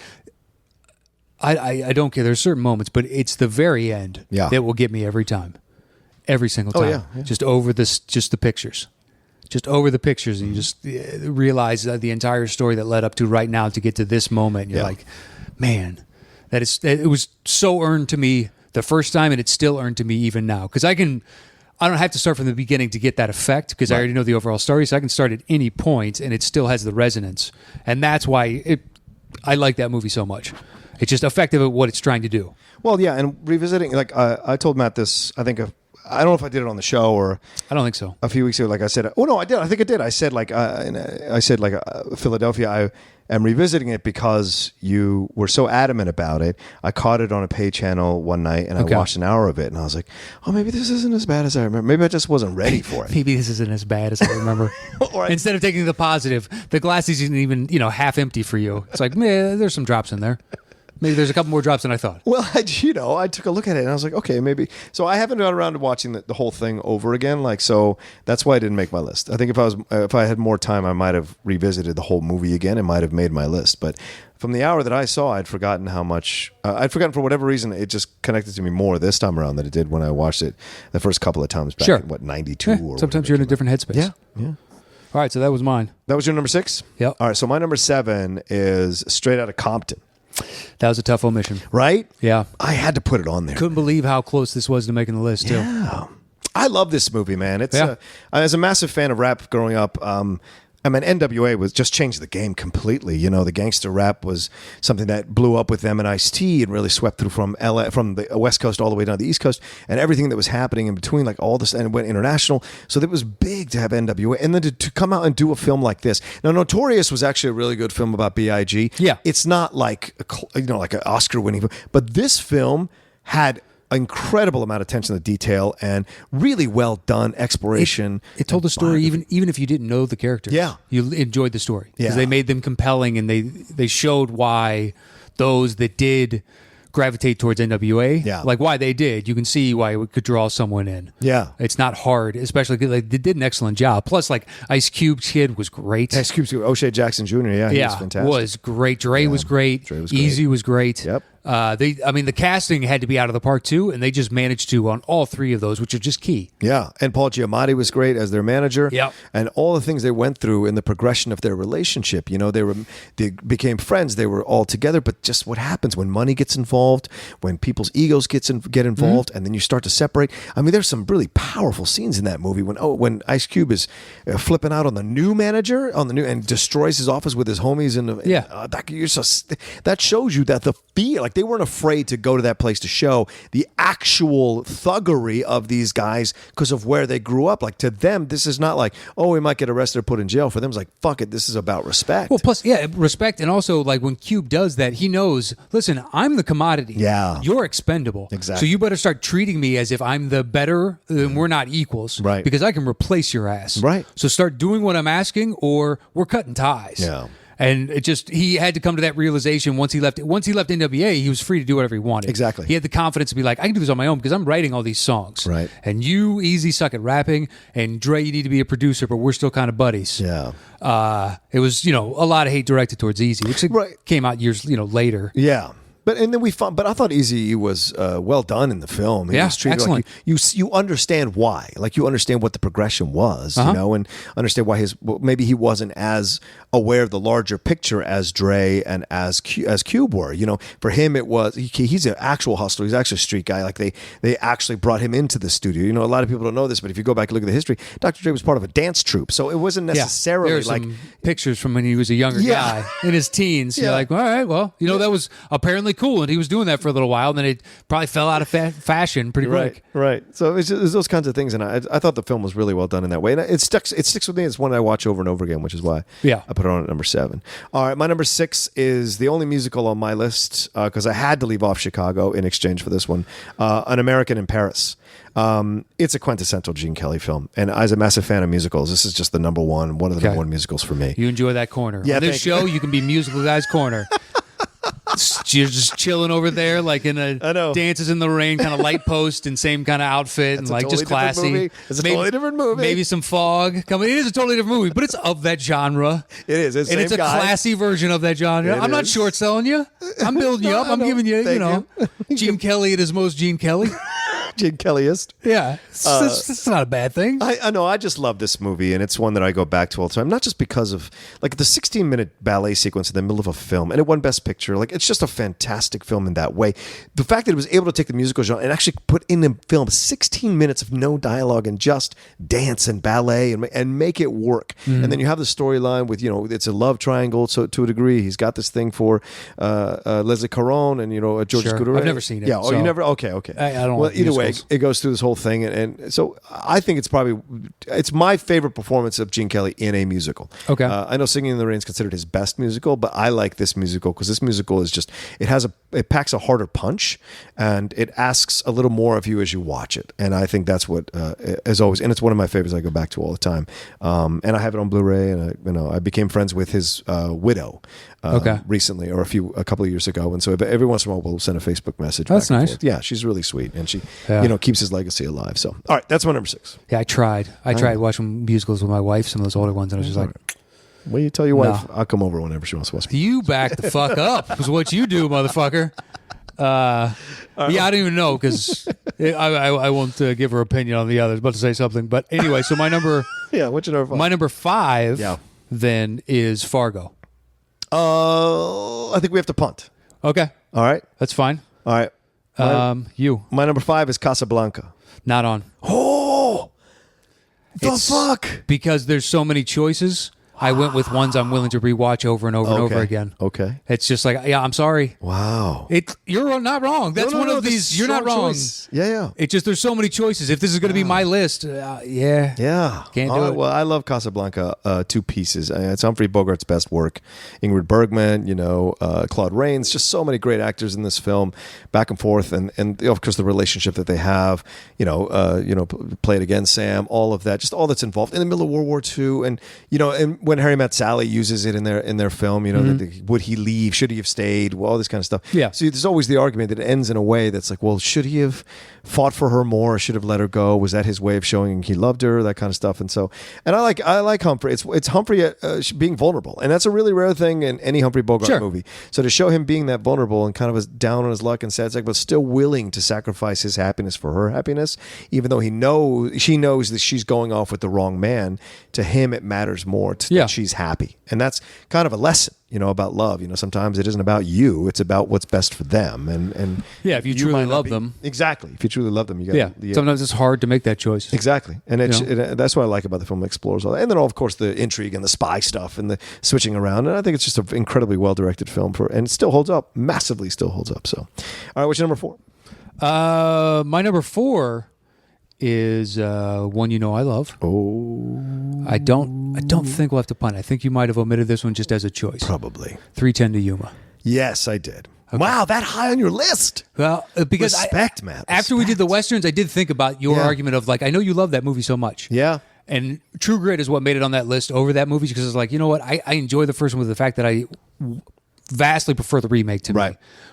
I don't care. There's certain moments, but it's the very end that will get me every time. Every single time. Oh, yeah. Just over just the pictures. Just over the pictures, and you just realize the entire story that led up to right now to get to this moment. And you're like, man, it was so earned to me the first time, and it's still earned to me even now. Because I don't have to start from the beginning to get that effect, because I already know the overall story, so I can start at any point, and it still has the resonance. And that's why I like that movie so much. It's just effective at what it's trying to do. Well, yeah, and revisiting, like I told Matt this, I think I don't know if I did it on the show or I don't think so. A few weeks ago, like I said, oh no, I did. I think I did. I said Philadelphia. I am revisiting it because you were so adamant about it. I caught it on a pay channel one night and I watched an hour of it, and I was like, oh, maybe this isn't as bad as I remember. Maybe I just wasn't ready for it. Maybe this isn't as bad as I remember. Instead of taking the positive, the glass isn't even half empty for you. It's like, man, there's some drops in there. Maybe there's a couple more drops than I thought. Well, I took a look at it and I was like, okay, maybe. So I haven't got around to watching the whole thing over again. So that's why I didn't make my list. I think if I had more time, I might have revisited the whole movie again and might have made my list. But from the hour that I saw, I'd forgotten how much. I'd forgotten for whatever reason. It just connected to me more this time around than it did when I watched it the first couple of times back in 92 or sometimes you're in a different headspace. Yeah. All right, so that was mine. That was your number 6? Yep. All right, so my number 7 is Straight Outta Compton. That was a tough omission. Right? Yeah. I had to put it on there. Couldn't believe how close this was to making the list, too. Yeah. I love this movie, man. It's as a massive fan of rap growing up, NWA was just changed the game completely. The gangster rap was something that blew up with them and Ice-T and really swept through from LA, from the West Coast all the way down to the East Coast, and everything that was happening in between, like all this, and it went international. So it was big to have NWA, and then to come out and do a film like this. Now, Notorious was actually a really good film about B.I.G. Yeah, it's not like like an Oscar-winning film, but this film had incredible amount of attention to detail and really well done exploration. It told the story even if you didn't know the characters. Yeah, you enjoyed the story because they made them compelling, and they showed why those that did gravitate towards NWA, like why they did. You can see why it could draw someone in. Yeah, it's not hard, especially they did an excellent job. Plus, like Ice Cube's kid was great. Ice Cube's O'Shea Jackson Jr. He was fantastic. Was great. Dre was great. Easy was great. Yep. The casting had to be out of the park too, and they just managed to on all 3 of those, which are just key. Yeah, and Paul Giamatti was great as their manager. Yep. And all the things they went through in the progression of their relationship. They became friends. They were all together, but just what happens when money gets involved, when people's egos get involved, and then you start to separate. there's some really powerful scenes in that movie when Ice Cube is flipping out on the new manager and destroys his office with his homies that shows you that the fear, Like they weren't afraid to go to that place to show the actual thuggery of these guys because of where they grew up. Like to them, this is not like, oh, we might get arrested or put in jail. For them, it's like, fuck it, this is about respect. Well, plus, yeah, respect, and also like when Cube does that, he knows. Listen, I'm the commodity. Yeah, you're expendable. Exactly. So you better start treating me as if I'm the better, and we're not equals. Right. Because I can replace your ass. Right. So start doing what I'm asking, or we're cutting ties. Yeah. And it just he had to come to that realization once he left. Once he left NWA, he was free to do whatever he wanted. Exactly. He had the confidence to be like, I can do this on my own because I'm writing all these songs. Right. And you easy suck at rapping, and Dre, you need to be a producer, but we're still kind of buddies. Yeah. It was a lot of hate directed towards Easy, which came out years later. Yeah. And then we found, but I thought Eazy was well done in the film. He was treated excellent. Like you understand why, like you understand what the progression was, and understand why maybe he wasn't as aware of the larger picture as Dre and as Cube were. For him it was he's an actual hustler. He's actually a street guy. Like they actually brought him into the studio. A lot of people don't know this, but if you go back and look at the history, Dr. Dre was part of a dance troupe, so it wasn't necessarily there's like some pictures from when he was a younger guy in his teens. You're like, all right, well, that was apparently cool, and he was doing that for a little while, and then it probably fell out of fashion pretty quick. Right. So it's those kinds of things, and I thought the film was really well done in that way, and it sticks with me. It's one I watch over and over again, which is why I put it on at number 7. All right, my number 6 is the only musical on my list because I had to leave off Chicago in exchange for this one, An American in Paris. It's a quintessential Gene Kelly film, and as a massive fan of musicals, this is just the number one of the number one musicals for me. You enjoy that corner. Yeah, on this show, you can be musical guy's corner. You're just chilling over there, like in a Dances in the Rain kind of light post and same kind of outfit, and like totally just classy. It's a totally different movie. Maybe some fog coming. It is a totally different movie, but it's of that genre. It is. It's a guy. classy version of that genre. I'm not short selling you. I'm building you up. I'm giving you, Gene Kelly at his most Gene Kelly. Gene Kellyist. Yeah. It's not a bad thing. I know. I just love this movie, and it's one that I go back to all the time. Not just because of like the 16-minute ballet sequence in the middle of a film, and it won Best Picture. Like it's just a fantastic film in that way. The fact that it was able to take the musical genre and actually put in the film 16 minutes of no dialogue and just dance and ballet and make it work. Mm-hmm. And then you have the storyline with it's a love triangle. So to a degree, he's got this thing for Leslie Caron and George Scudero. I've never seen it. Yeah. Oh, you never? Okay. I don't. Well, either way, it goes through this whole thing, and so I think it's my favorite performance of Gene Kelly in a musical. Okay. I know Singing in the Rain is considered his best musical, but I like this musical because this musical is just it packs a harder punch, and it asks a little more of you as you watch it, and I think that's what as always, and it's one of my favorites I go back to all the time. And I have it on Blu-ray, and I became friends with his widow recently, or a couple of years ago, and so every once in a while we'll send a Facebook message. That's nice. Forth. Yeah, she's really sweet, and she keeps his legacy alive. So, all right, that's my number 6. Yeah, I tried watching musicals with my wife, some of those older ones, and I was just like, well, you tell your wife I'll come over whenever she wants to watch. You back the fuck up is what you do, motherfucker. Yeah, I don't even know because I won't give her opinion on the others. I was about to say something, but anyway. So my number, what's your number 5? My number 5, then is Fargo. I think we have to punt. Okay, all right, that's fine. All right, my number 5 is Casablanca. Not on. Oh, fuck! Because there's so many choices. I went with ones I'm willing to rewatch over and over and over again. Okay. It's just like, I'm sorry. Wow. You're not wrong. That's one of these. You're not wrong. Choice. Yeah. It's just there's so many choices. If this is going to be my list, yeah. Can't do it. Well, I love Casablanca. 2 pieces. It's Humphrey Bogart's best work. Ingrid Bergman, Claude Rains. Just so many great actors in this film, back and forth, and of course the relationship that they have. Play It Again, Sam. All of that. Just all that's involved in the middle of World War II, and when Harry Met Sally uses it in their film, would he leave? Should he have stayed? Well, all this kind of stuff. Yeah. So there's always the argument that it ends in a way that's like, well, should he have fought for her more? Or should have let her go? Was that his way of showing he loved her? That kind of stuff. And so, and I like Humphrey. It's Humphrey being vulnerable, and that's a really rare thing in any Humphrey Bogart movie. So to show him being that vulnerable and kind of down on his luck and sad, but still willing to sacrifice his happiness for her happiness, even though she knows that she's going off with the wrong man. To him, it matters more. To Yeah. And she's happy. And that's kind of a lesson, about love. Sometimes it isn't about you. It's about what's best for them. And if you truly love them. Exactly. If you truly love them, you got sometimes it's hard to make that choice. Exactly. And that's what I like about the film. It explores all that. And then, of course, the intrigue and the spy stuff and the switching around. And I think it's just an incredibly well-directed film and it still holds up. Massively still holds up. So, all right, what's your number 4? My number 4 is one I love. Oh, I don't think we'll have to punt. I think you might have omitted this one just as a choice. Probably. 3:10 to Yuma. Yes, I did. Okay. Wow, that high on your list. Well, because respect, man. After we did the Westerns, I did think about your argument of I know you love that movie so much. Yeah. And True Grit is what made it on that list over that movie because it's you know what? I enjoy the first one with the fact that I vastly prefer the remake to me.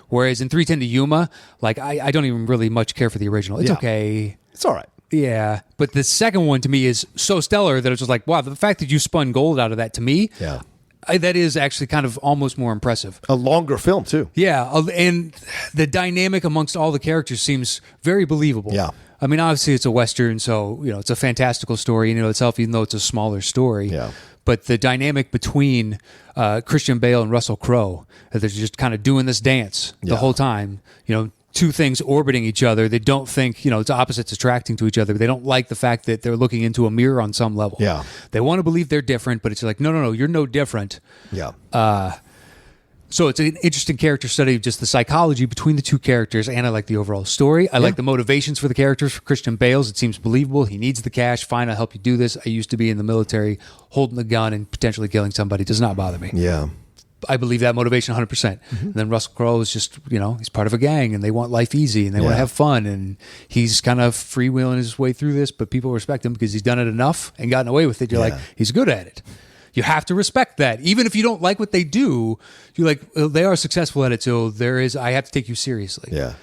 Whereas in 3:10 to Yuma, I don't even really much care for the original. It's okay. It's all right. Yeah, but the second one to me is so stellar that it's just wow, the fact that you spun gold out of that to me, that is actually kind of almost more impressive. A longer film too. Yeah, and the dynamic amongst all the characters seems very believable. Yeah. I mean, obviously it's a Western, so it's a fantastical story in itself, even though it's a smaller story. Yeah. But the dynamic between Christian Bale and Russell Crowe, they're just kind of doing this dance the whole time. Two things orbiting each other. They don't think, it's opposites attracting to each other. They don't like the fact that they're looking into a mirror on some level. Yeah. They want to believe they're different, but it's no, you're no different. Yeah. So it's an interesting character study of just the psychology between the two characters, and I like the overall story. I like the motivations for the characters. For Christian Bale's, it seems believable. He needs the cash. Fine, I'll help you do this. I used to be in the military, holding the gun and potentially killing somebody. It does not bother me. Yeah. I believe that motivation 100%. Mm-hmm. And then Russell Crowe is just, he's part of a gang and they want life easy and they want to have fun. And he's kind of freewheeling his way through this, but people respect him because he's done it enough and gotten away with it. You're he's good at it. You have to respect that. Even if you don't like what they do, you're they are successful at it. So I have to take you seriously. Yeah.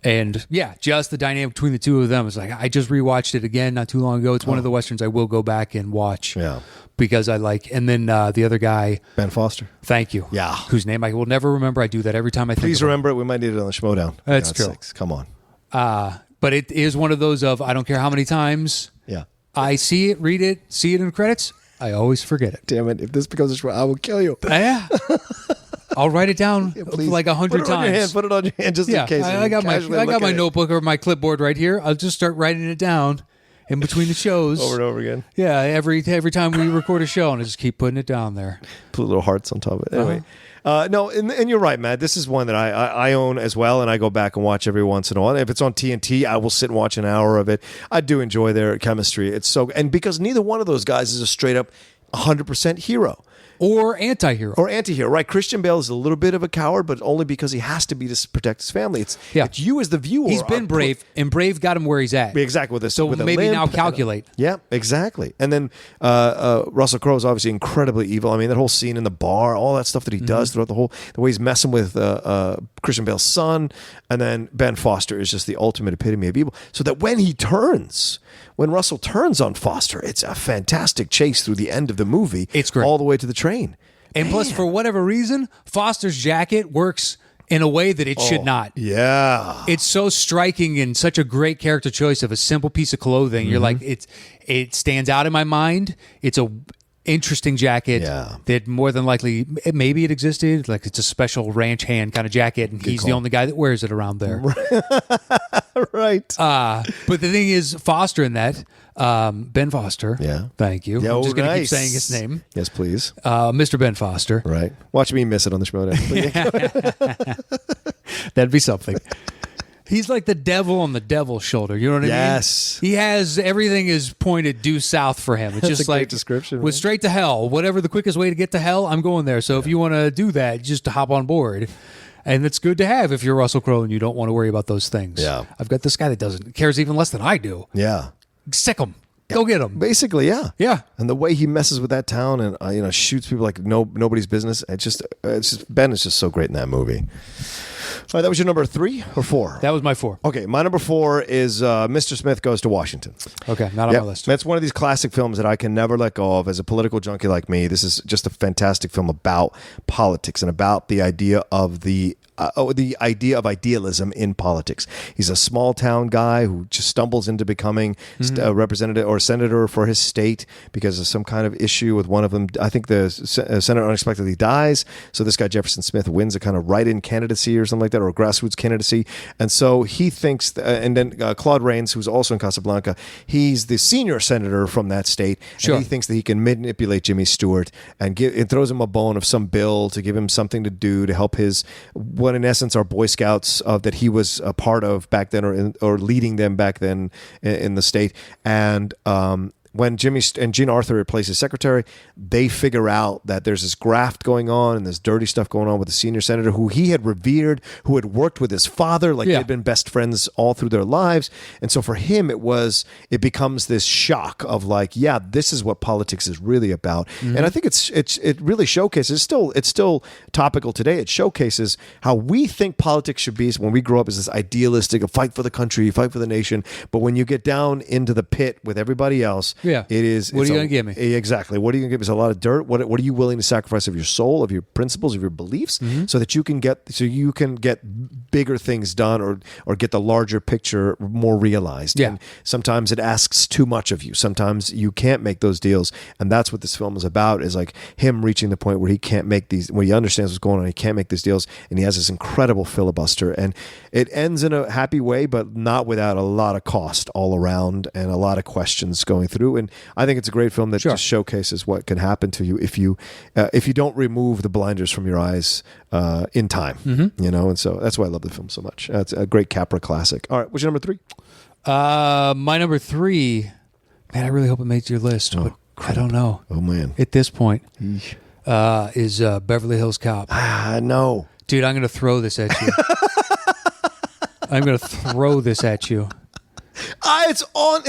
And just the dynamic between the two of them is I just rewatched it again not too long ago. It's one of the Westerns I will go back and watch. Yeah. Because I and then the other guy, Ben Foster. Thank you. Yeah. Whose name I will never remember. I do that every time I think. Please remember it. We might need it on the Schmodown. That's true. 6. Come on. But it is one of those of I don't care how many times I see it, read it, see it in the credits, I always forget it. Damn it. If this becomes a Schmo, I will kill you. Yeah. I'll write it down 100 times. Put it on your hand just in case. I got my notebook or my clipboard right here. I'll just start writing it down in between the shows. Over and over again. Yeah, every time we record a show, and I just keep putting it down there. Put little hearts on top of it. Anyway. No, and you're right, Matt. This is one that I own as well, and I go back and watch every once in a while. If it's on TNT, I will sit and watch an hour of it. I do enjoy their chemistry. It's and because neither one of those guys is a straight up 100% hero. Or anti-hero. Right. Christian Bale is a little bit of a coward, but only because he has to be to protect his family. It's you as the viewer. He's been brave, and brave got him where he's at. Exactly. With this, so with maybe now calculate. Yeah, exactly. And then Russell Crowe is obviously incredibly evil. I mean, that whole scene in the bar, all that stuff that he does throughout the way he's messing with Christian Bale's son, and then Ben Foster is just the ultimate epitome of evil. So that when Russell turns on Foster, it's a fantastic chase through the end of the movie. It's great. All the way to the train. And plus, for whatever reason, Foster's jacket works in a way that it should not. Yeah. It's so striking and such a great character choice of a simple piece of clothing. You're it stands out in my mind. It's a interesting jacket that more than likely, maybe it existed. It's a special ranch hand kind of jacket, and he's the only guy that wears it around there. Right. But the thing is, Foster in that, Ben Foster. Yeah. Thank you. I'm just going to keep saying his name. Yes, please. Mr. Ben Foster. Right. Watch me miss it on the Schmodown. That'd be something. He's like the devil on the devil's shoulder. You know what I mean? Yes. He has everything is pointed due south for him. It's That's just a great description. With straight to hell. Whatever the quickest way to get to hell, I'm going there. So if you want to do that, just to hop on board. And it's good to have if you're Russell Crowe and you don't want to worry about those things. Yeah. I've got this guy that cares even less than I do. Yeah. Sick him. Go get him. Basically, yeah. Yeah. And the way he messes with that town and shoots people like nobody's business. It's just Ben is just so great in that movie. All right, that was your number 3 or 4? That was my 4. Okay, my number 4 is Mr. Smith Goes to Washington. Okay, not on my list. That's one of these classic films that I can never let go of. As a political junkie like me, this is just a fantastic film about politics and about the idea of the the idea of idealism in politics. He's a small town guy who just stumbles into becoming a representative or senator for his state because of some kind of issue with one of them. I think the senator unexpectedly dies, so this guy Jefferson Smith wins a kind of write-in candidacy or something like that, or a grassroots candidacy. And so he thinks, and then Claude Rains, who's also in Casablanca, he's the senior senator from that state, and he thinks that he can manipulate Jimmy Stewart and it throws him a bone of some bill to give him something to do to help his, what in essence are Boy Scouts that he was a part of back then, or leading them back then in the state. And when Jimmy and Gene Arthur replace his secretary, they figure out that there's this graft going on and this dirty stuff going on with the senior senator who he had revered, who had worked with his father, like they'd been best friends all through their lives. And so for him, it becomes this shock of like, yeah, this is what politics is really about. And I think it really showcases, it's still topical today. It showcases how we think politics should be when we grow up as this idealistic, a fight for the country, fight for the nation. But when you get down into the pit with everybody else, it is. What are you going to give me? Exactly. What are you going to give me? It's a lot of dirt. What are you willing to sacrifice of your soul, of your principles, of your beliefs, so that you can get bigger things done, or get the larger picture more realized. Yeah. And sometimes it asks too much of you. Sometimes you can't make those deals, and that's what this film is about. Is like him reaching the point where he can't make these. Where he understands what's going on, he can't make these deals, and he has this incredible filibuster, and it ends in a happy way, but not without a lot of cost all around and a lot of questions going through. And I think it's a great film that just showcases what can happen to you if you don't remove the blinders from your eyes in time. And so that's why I love the film so much. It's a great Capra classic. All right, what's your number 3? My number 3, man, I really hope it makes your list, but I don't know. Oh man, at this point, is Beverly Hills Cop. No, dude, I'm gonna throw this at you. I'm gonna throw this at you.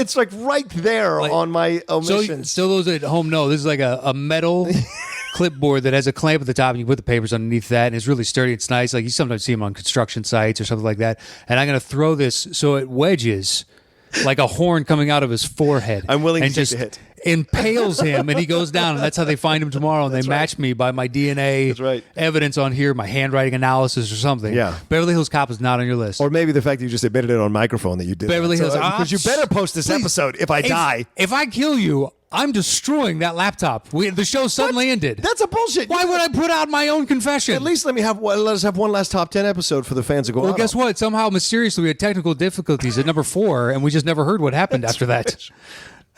It's like right there on my omissions. So those at home know this is like a metal clipboard that has a clamp at the top, and you put the papers underneath that, and it's really sturdy. It's nice. Like you sometimes see them on construction sites or something like that. And I'm going to throw this so it wedges like a horn coming out of his forehead. I'm willing and to just take the hit. Impales him, and he goes down, and that's how they find him tomorrow. And they match me by my DNA evidence on here, my handwriting analysis or something. Yeah. Beverly Hills Cop is not on your list. Or maybe the fact that you just admitted it on microphone that you did. Beverly Hills, because you better post this episode if I die. If I kill you, I'm destroying that laptop. The show suddenly ended. That's a bullshit. Why would I put out my own confession? At least let us have one last top 10 episode for the fans to go. Well, guess what? Somehow, mysteriously, we had technical difficulties at number 4, and we just never heard what happened after that.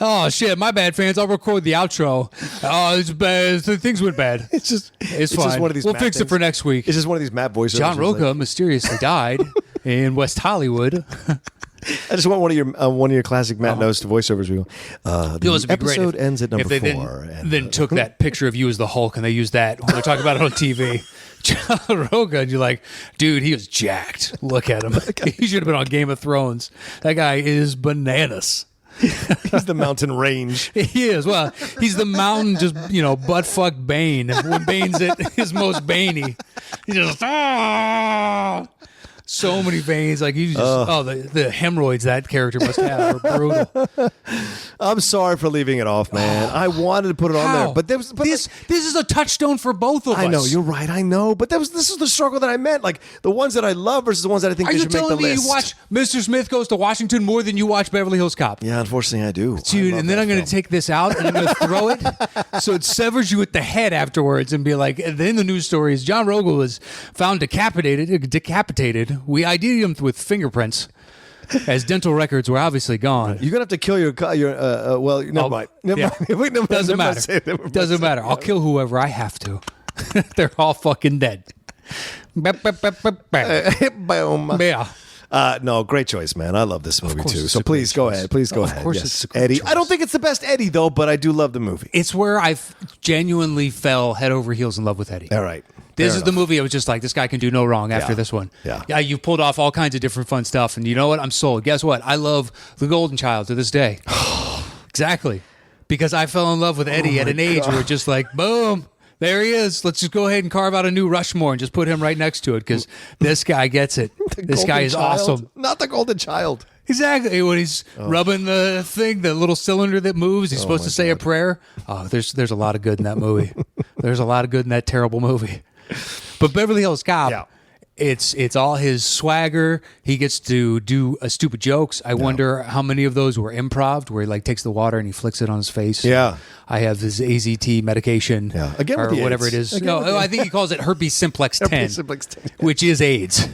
Oh shit! My bad, fans. I'll record the outro. Oh, it's bad. Things went bad. It's fine. Just one of these. We'll fix it for next week. It's just one of these Matt voiceovers. John Roca mysteriously died in West Hollywood. I just want one of your classic Matt Knows voiceovers. We go. The episode ends at number 4. Then took that picture of you as the Hulk, and they used that when they're talking about it on TV. John Roca, and you're like, dude, he was jacked. Look at him. He should have been on Game of Thrones. That guy is bananas. He's the mountain range. He is. Well, he's the mountain, just, butt-fuck Bane. When Bane's at his most Baney, he just, so many veins. Like, you just, the hemorrhoids that character must have are brutal. I'm sorry for leaving it off, man. I wanted to put it on there, but this is a touchstone for both of us. I know, you're right. I know, but this is the struggle that I meant. Like the ones that I love versus the ones that I think they should make the list. Are you telling me you watch Mr. Smith Goes to Washington more than you watch Beverly Hills Cop? Yeah, unfortunately, I do. Dude, and then I'm going to take this out and I'm going to throw it so it severs you at the head afterwards and be like, and then the news story is John Rogel was found decapitated. We ID'd him with fingerprints. As dental records were obviously gone. You're going to have to kill your well, never mind. Doesn't matter. Doesn't matter. I'll kill whoever I have to. They're all fucking dead. Yeah. No, great choice, man. I love this movie too. So please go ahead. Please go ahead. Of course, yes. it's a great Eddie. choice. I don't think it's the best Eddie though, but I do love the movie. It's where I genuinely fell head over heels in love with Eddie. All right. This is the movie I was just like, this guy can do no wrong after this one. Yeah. You've pulled off all kinds of different fun stuff, and you know what? I'm sold. Guess what? I love The Golden Child to this day. Exactly. Because I fell in love with Eddie at an age where it's just like, boom, there he is. Let's just go ahead and carve out a new Rushmore and just put him right next to it because this guy gets it. This guy is awesome. Not the Golden Child. Exactly. When he's rubbing the thing, the little cylinder that moves, he's supposed to say a prayer. Oh, there's a lot of good in that movie. There's a lot of good in that terrible movie. But Beverly Hills Cop, It's all his swagger. He gets to do stupid jokes. I wonder how many of those were improv, where he like takes the water and he flicks it on his face. Yeah. I have his AZT medication. Yeah. Again or with the whatever AIDS. it is. Again No, with the- I think he calls it herpes simplex 10, Herpes simplex 10. which is AIDS.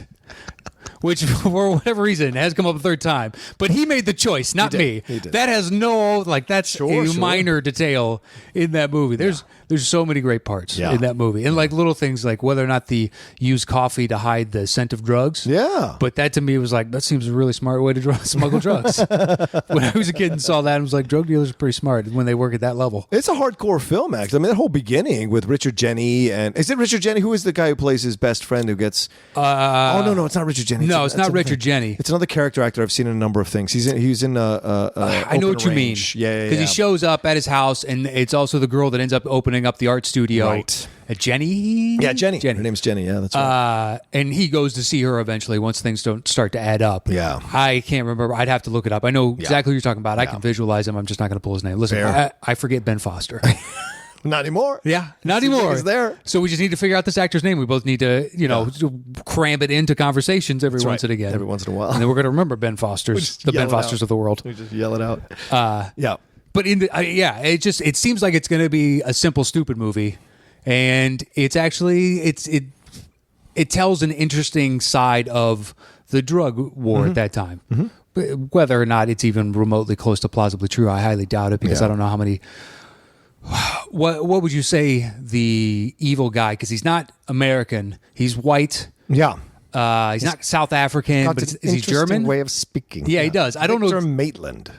Which, for whatever reason, has come up a third time. But he made the choice, not me. He did. That has no, like, that's Sure. minor detail in that movie. There's so many great parts Yeah. in that movie. And, like, little things like whether or not they use coffee to hide the scent of drugs. Yeah. But that, to me, was like, that seems a really smart way to smuggle drugs. When I was a kid and saw that, I was like, drug dealers are pretty smart when they work at that level. It's a hardcore film, actually. I mean, that whole beginning with Richard Jenny, and is it Richard Jenny? Who is the guy who plays his best friend who gets? Oh no, it's not Richard Jenny. No, it's not Richard Jenny. It's another character actor I've seen in a number of things. He's in. I know what you mean. Yeah, Because he shows up at his house, and it's also the girl that ends up opening up the art studio. Right. Jenny. Yeah, Jenny. Her name's Jenny. Yeah, that's right. And he goes to see her eventually once things don't start to add up. Yeah. I can't remember. I'd have to look it up. I know exactly what you're talking about. I can visualize him. I'm just not going to pull his name. Listen, I forget Ben Foster. Not anymore. Yeah, not anymore. He's there. So we just need to figure out this actor's name. We both need to, cram it into conversations every once and again. Every once in a while. And then we're going to remember Ben Foster's, the Ben Fosters of the world. We just yell it out. Yeah. But it seems like it's going to be a simple, stupid movie, and it's actually it tells an interesting side of the drug war at that time. But whether or not it's even remotely close to plausibly true, I highly doubt it because I don't know how many. What would you say the evil guy? Because he's not American. He's white. Yeah. He's not South African, but is he German? Way of speaking. Yeah, he does. I don't know. Victor Maitland.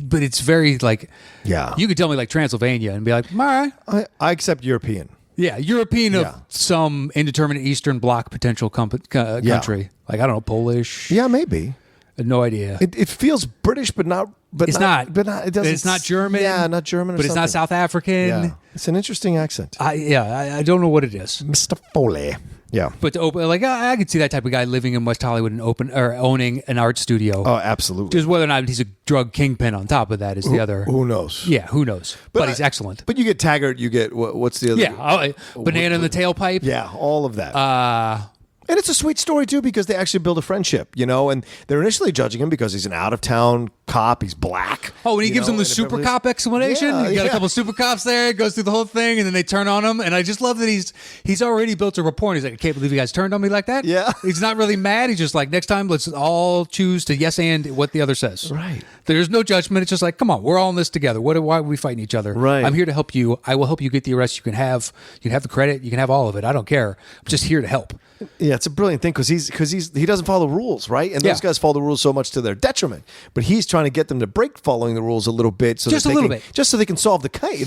But it's very like. Yeah. You could tell me like Transylvania and be like, all right. I accept European. Yeah, European of some indeterminate Eastern Bloc potential country. Like, I don't know, Polish. Yeah, maybe. No idea. It feels British, but not. But it's not. not. But not. It doesn't. It's not German. Yeah, not German. But it's not South African. Yeah. It's an interesting accent. I don't know what it is. Mr. Foley. Yeah. But to open, like, I could see that type of guy living in West Hollywood and owning an art studio. Oh, absolutely. Just whether or not he's a drug kingpin on top of that is the other. Who knows? Yeah, who knows? But he's excellent. But you get Taggart. You get what's the other? Yeah, banana in the tailpipe. Yeah, all of that. And it's a sweet story, too, because they actually build a friendship, and they're initially judging him because he's an out-of-town cop. He's black. Oh, and he gives him the super cop explanation. Yeah, you got a couple super cops there, goes through the whole thing, and then they turn on him. And I just love that he's already built a rapport. And he's like, I can't believe you guys turned on me like that. Yeah. He's not really mad. He's just like, next time, let's all choose to yes and what the other says. Right. There's no judgment. It's just like, come on, we're all in this together. Why are we fighting each other? Right. I'm here to help you. I will help you get the arrest. You can have the credit. You can have all of it. I don't care. I'm just here to help. Yeah, it's a brilliant thing because he doesn't follow the rules, right? And those guys follow the rules so much to their detriment. But he's trying to get them to break following the rules a little bit, so just that a little bit, just so they can solve the case.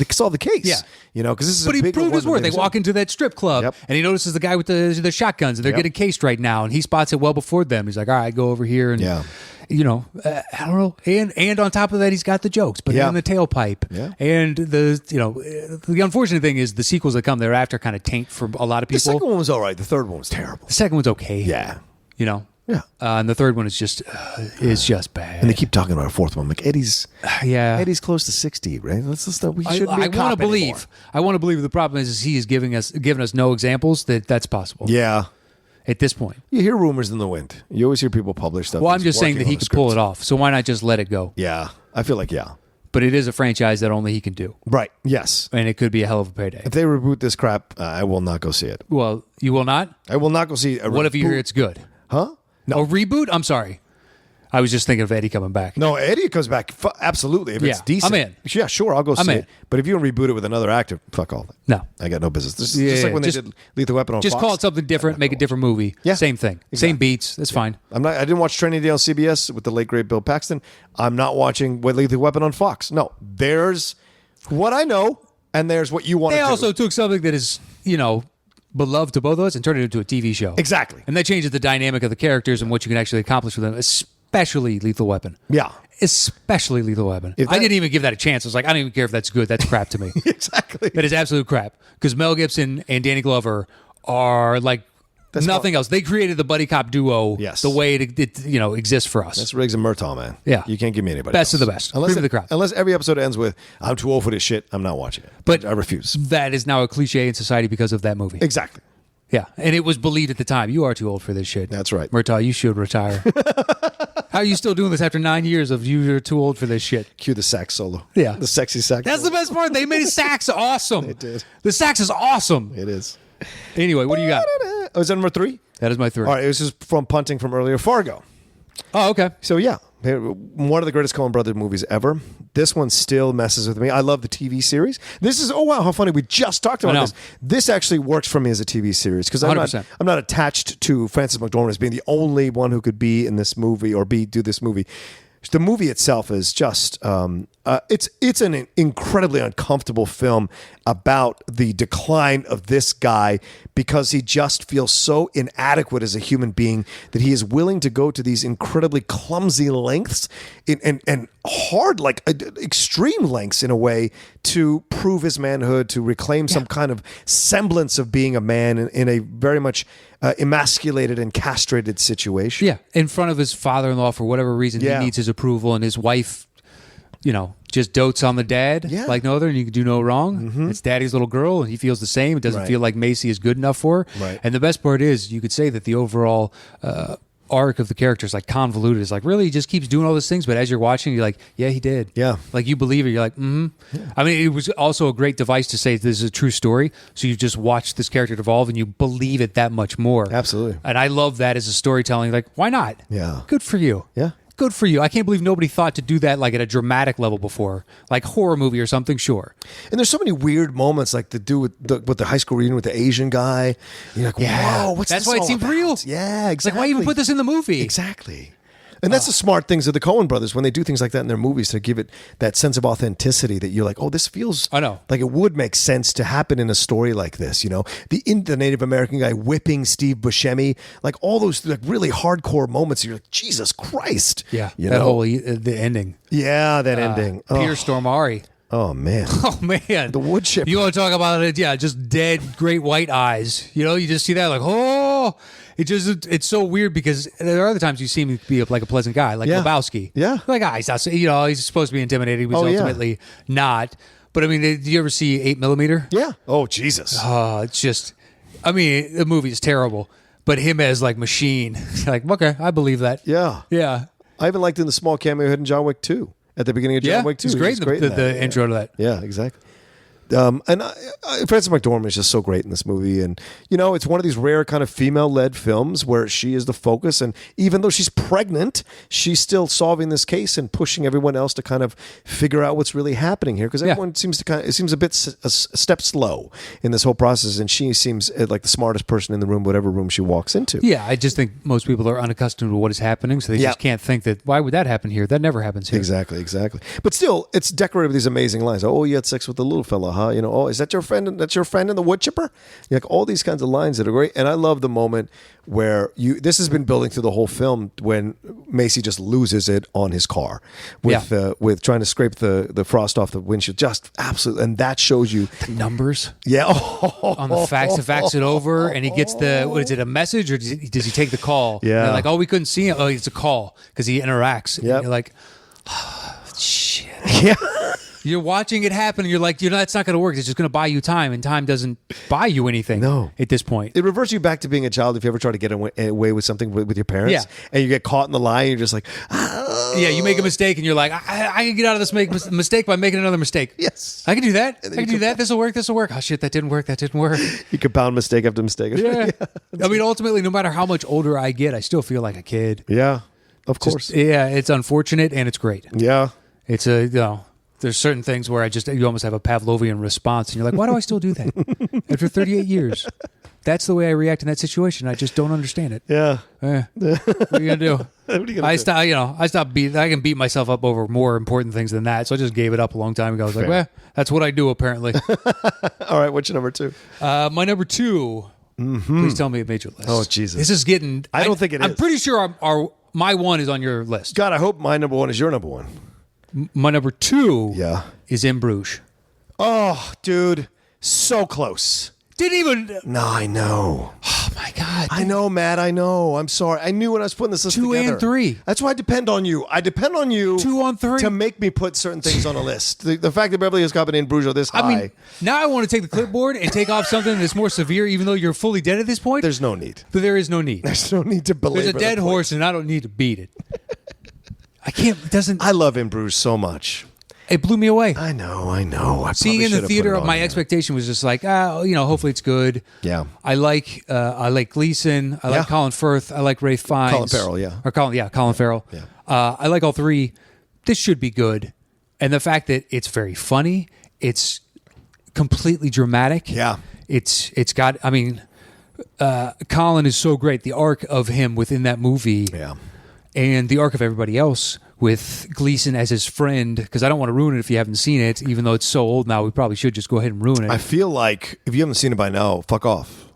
Yeah, because this is. But he proved his worth. They walk into that strip club, and he notices the guy with the shotguns, and they're getting cased right now, and he spots it well before them. He's like, "All right, go over here," and I don't know. And on top of that, he's got the jokes, but in the tailpipe. Yeah. And the unfortunate thing is the sequels that come thereafter kind of taint for a lot of people. The second one was all right. The third one was terrible. The second one's okay. Yeah. Yeah. And the third one is just bad. And they keep talking about a fourth one. Like Eddie's close to 60, right? We shouldn't be a cop I want to believe. anymore. I want to believe. The problem is he is giving us no examples that's possible. Yeah. At this point, you hear rumors in the wind. You always hear people publish stuff. Well, I'm just saying that he could pull it off. So why not just let it go? Yeah, I feel like But it is a franchise that only he can do. Right. Yes. And it could be a hell of a payday. If they reboot this crap, I will not go see it. Well, you will not? I will not go see a What if you hear it's good? Huh? No. A reboot? I'm sorry. I was just thinking of Eddie coming back. No, Eddie comes back. Absolutely. If it's decent. I'm in. Yeah, sure. I'll go see it. But if you reboot it with another actor, fuck all that. No. I got no business. Just like when they did Lethal Weapon on Just Fox. call it something different, make a different movie. Yeah. Same thing. Exactly. Same beats. That's fine. I didn't watch Training Day on CBS with the late, great Bill Paxton. I'm not watching Lethal Weapon on Fox. No. There's what I know, and there's what you want to do. They also took something that is, beloved to both of us and turned it into a TV show. Exactly. And that changes the dynamic of the characters and what you can actually accomplish with them, especially Lethal Weapon. Yeah. Especially Lethal Weapon. I didn't even give that a chance. I was like, I don't even care if that's good. That's crap to me. Exactly. That is absolute crap. Because Mel Gibson and Danny Glover are like nothing else. They created the buddy cop duo the way it exists for us. That's Riggs and Murtaugh, man. Yeah. You can't give me anybody Best else. of the best. Unless Cream of the crop. Unless every episode ends with, I'm too old for this shit, I'm not watching it. But I refuse. That is now a cliche in society because of that movie. Exactly. Yeah, and it was believed at the time. You are too old for this shit. That's right. Murtaugh, you should retire. How are you still doing this after 9 years of you're too old for this shit? Cue the sax solo. Yeah. The sexy sax That's solo. the best part. They made sax awesome. They did. The sax is awesome. It is. Anyway, what do you got? Oh, is that number 3? That is my 3. All right, it was just from punting from earlier, Fargo. Oh, okay. So yeah, one of the greatest Coen Brothers movies ever. This one still messes with me. I love the TV series. This is wow, how funny. We just talked about this. This actually works for me as a TV series because I'm not attached to Frances McDormand as being the only one who could be in this movie or do this movie. The movie itself is just it's an incredibly uncomfortable film about the decline of this guy because he just feels so inadequate as a human being that he is willing to go to these incredibly clumsy lengths and hard, like extreme lengths in a way to prove his manhood, to reclaim some kind of semblance of being a man in a very much emasculated and castrated situation. Yeah, in front of his father-in-law for whatever reason, he needs his approval, and his wife, just dotes on the dad like no other, and you can do no wrong. Mm-hmm. It's daddy's little girl, and he feels the same. It doesn't feel like Macy is good enough for her. Right. And the best part is, you could say that the overall arc of the character is like convoluted. It's like, really, he just keeps doing all these things, but as you're watching, you're like, yeah, he did. Yeah. Like, you believe it. You're like, mm-hmm. Yeah. I mean, it was also a great device to say this is a true story, so you just watch this character evolve, and you believe it that much more. Absolutely. And I love that as a storytelling. Like, why not? Yeah. Good for you. Yeah. Good for you. I can't believe nobody thought to do that like at a dramatic level before, like horror movie or something. Sure. And there's so many weird moments, like the dude with the high school reunion with the Asian guy. You're like, whoa, what's that's this why all it seemed about? real. Yeah, exactly. It's like, why even put this in the movie? Exactly. And that's the smart things of the Coen brothers when they do things like that in their movies to give it that sense of authenticity that you're like, oh, this feels like it would make sense to happen in a story like this. The Native American guy whipping Steve Buscemi, like all those like really hardcore moments. You're like, Jesus Christ. Yeah. The ending. Yeah, that ending. Peter Stormare. Oh, man. Oh, man. The wood chipper. You want to talk about it? Yeah, just dead, great white eyes. You just see that like, oh, it's so weird because there are other times you see him be like a pleasant guy, like Lebowski. Yeah. Like, he's not, he's supposed to be intimidating. He's ultimately not. But I mean, did you ever see 8mm? Yeah. Oh, Jesus. It's just, I mean, the movie is terrible, but him as like machine, like, okay, I believe that. Yeah. Yeah. I even liked in the small cameo he had in John Wick 2. At the beginning of John Wick 2. It was great, the intro to that. Yeah, exactly. And Frances McDormand is just so great in this movie. And, it's one of these rare kind of female-led films where she is the focus. And even though she's pregnant, she's still solving this case and pushing everyone else to kind of figure out what's really happening here. Because everyone seems a bit a step slow in this whole process. And she seems like the smartest person in the room, whatever room she walks into. Yeah, I just think most people are unaccustomed to what is happening. So they just can't think that, why would that happen here? That never happens here. Exactly. But still, it's decorated with these amazing lines. Oh, you had sex with the little fella, huh? Oh, is that your friend? That's your friend in the wood chipper? Like all these kinds of lines that are great. And I love the moment where this has been building through the whole film when Macy just loses it on his car with trying to scrape the frost off the windshield. Just absolutely. And that shows you the numbers. Yeah. On the fax it over and he gets what is it, a message or does he take the call? Yeah. And they're like, oh, we couldn't see him. Oh, it's a call because he interacts. Yeah. You're like, oh, shit. Yeah. You're watching it happen, and you're like, it's not going to work. It's just going to buy you time, and time doesn't buy you anything at this point. It reverts you back to being a child if you ever try to get away with something with your parents, and you get caught in the lie, and you're just like, oh. Yeah, you make a mistake, and you're like, I can get out of this mistake by making another mistake. Yes. I can do that. I can do that. This will work. Oh, shit, that didn't work. You compound mistake after mistake. Yeah. I mean, ultimately, no matter how much older I get, I still feel like a kid. Yeah, of course. It's unfortunate, and it's great. Yeah. It's there's certain things where you almost have a Pavlovian response, and you're like, why do I still do that after 38 years? That's the way I react in that situation. I just don't understand it. Yeah. What are you gonna do? What are you gonna do? I stopped I can beat myself up over more important things than that. So I just gave it up a long time ago. I was like, well, that's what I do apparently. All right, what's your number 2? My number 2. Mm-hmm. Please tell me it made your list. Oh Jesus, this is getting. I don't think it is. I'm pretty sure my 1 is on your list. God, I hope my number 1 is your number 1. My number 2 is In Bruges. Oh, dude. So close. Didn't even... No, I know. Oh, my my God. I know, Matt. I know. I'm sorry. I knew when I was putting this list 2 together. and 3. That's why I depend on you. I depend on you 2 on 3 to make me put certain things on a list. The fact that Beverly Hills Cop and In Bruges are this high. I mean, now I want to take the clipboard and take off something that's more severe, even though you're fully dead at this point. There's no need. But there is no need. There's no need to belabor. There's a dead horse, and I don't need to beat it. I can't. It doesn't. I love In Bruges so much. It blew me away. I know. Seeing in the theater, my expectation was just like, hopefully it's good. Yeah. I like Gleason. I like Colin Firth. I like Ralph Fiennes. Colin Farrell, yeah. Colin Farrell. Yeah. I like all three. This should be good. And the fact that it's very funny, it's completely dramatic. Yeah. It's got, Colin is so great. The arc of him within that movie. Yeah. And the arc of everybody else with Gleason as his friend, because I don't want to ruin it if you haven't seen it, even though it's so old now. We probably should just go ahead and ruin it. I feel like if you haven't seen it by now, fuck off.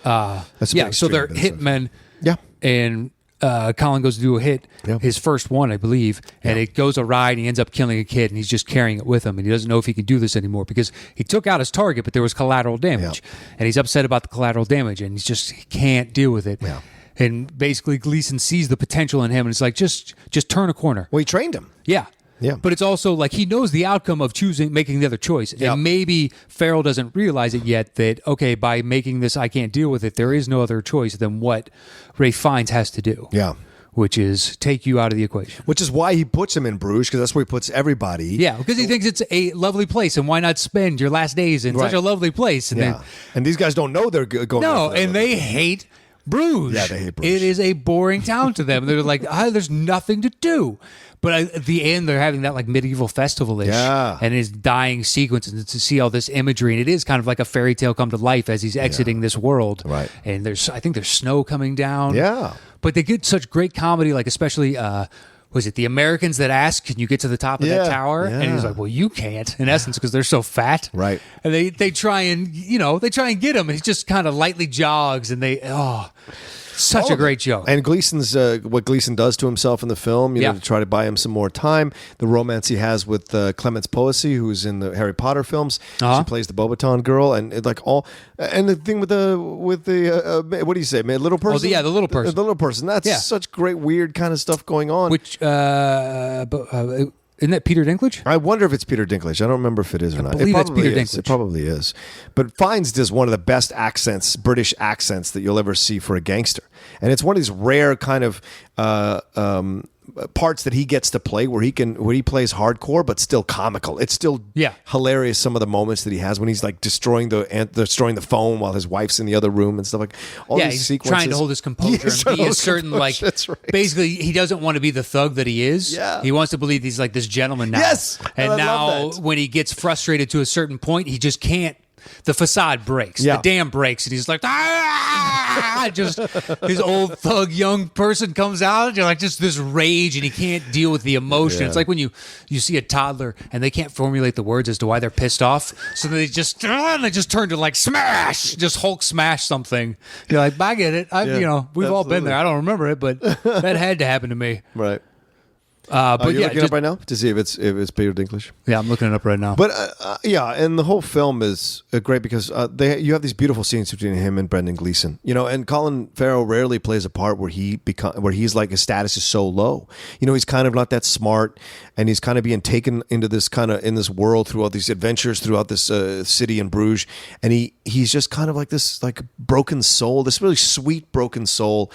That's a bit so they're extreme, hitmen. Yeah. And Colin goes to do a hit, his first one, I believe, and it goes awry, and he ends up killing a kid, and he's just carrying it with him, and he doesn't know if he can do this anymore because he took out his target, but there was collateral damage, and he's upset about the collateral damage, and he can't deal with it. Yeah. And basically, Gleason sees the potential in him, and it's like, just turn a corner. Well, he trained him. Yeah. Yeah. But it's also like he knows the outcome of making the other choice. Yep. And maybe Farrell doesn't realize it yet that, okay, by making this, I can't deal with it. There is no other choice than what Ralph Fiennes has to do. Yeah. Which is take you out of the equation. Which is why he puts him in Bruges, because that's where he puts everybody. Yeah, because he thinks it's a lovely place, and why not spend your last days in such a lovely place? And and these guys don't know they're going. No, and they hate Bruges. Yeah, they hate Bruges. It is a boring town to them. They're like, there's nothing to do. But at the end, they're having that like medieval festival-ish. Yeah. And his dying sequence, and to see all this imagery, and it is kind of like a fairy tale come to life as he's exiting this world. Right. And I think there's snow coming down. Yeah. But they get such great comedy, like especially, was it The Americans That Ask, can you get to the top of that tower? Yeah. And he's like, well, you can't, in essence, because they're so fat. Right. And they try and, get him, and he just kind of lightly jogs, and such a great joke. And Gleason's what Gleason does to himself in the film, to try to buy him some more time. The romance he has with Clemence Poesy, who's in the Harry Potter films. She plays the Beauxbaton girl, and and the thing with the what do you say, man? Little person. Oh, the little person. The little person. That's such great weird kind of stuff going on. Which isn't that Peter Dinklage? I wonder if it's Peter Dinklage. I don't remember if it is or not. I believe it's Peter Dinklage. It probably is. But Fiennes does one of the best accents, British accents, that you'll ever see for a gangster. And it's one of these rare kind of parts that he gets to play where he plays hardcore but still comical. It's still hilarious, some of the moments that he has when he's like destroying the phone while his wife's in the other room and stuff like all these he's sequences. trying to hold his composure and be a certain That's right. basically he doesn't want to be the thug that he is. Yeah. He wants to believe he's like this gentleman now. Yes. And I now love that. when he gets frustrated to a certain point, he just can't. The facade breaks. Yeah. The dam breaks, and he's like, just his old thug young person comes out, and you're like, just this rage, and he can't deal with the emotion. Yeah. It's like when you see a toddler and they can't formulate the words as to why they're pissed off, so they just turn to like smash, just Hulk smash something. You're like, I get it. We've all been there. I don't remember it, but that had to happen to me. Right. But you're looking it up right now to see if it's Peter Dinklage. Yeah, I'm looking it up right now. But and the whole film is great because you have these beautiful scenes between him and Brendan Gleeson. And Colin Farrell rarely plays a part where he's like his status is so low. He's kind of not that smart, and he's kind of being taken into this kind of in this world through all these adventures throughout this city in Bruges, and he's just kind of like this like broken soul, this really sweet broken soul.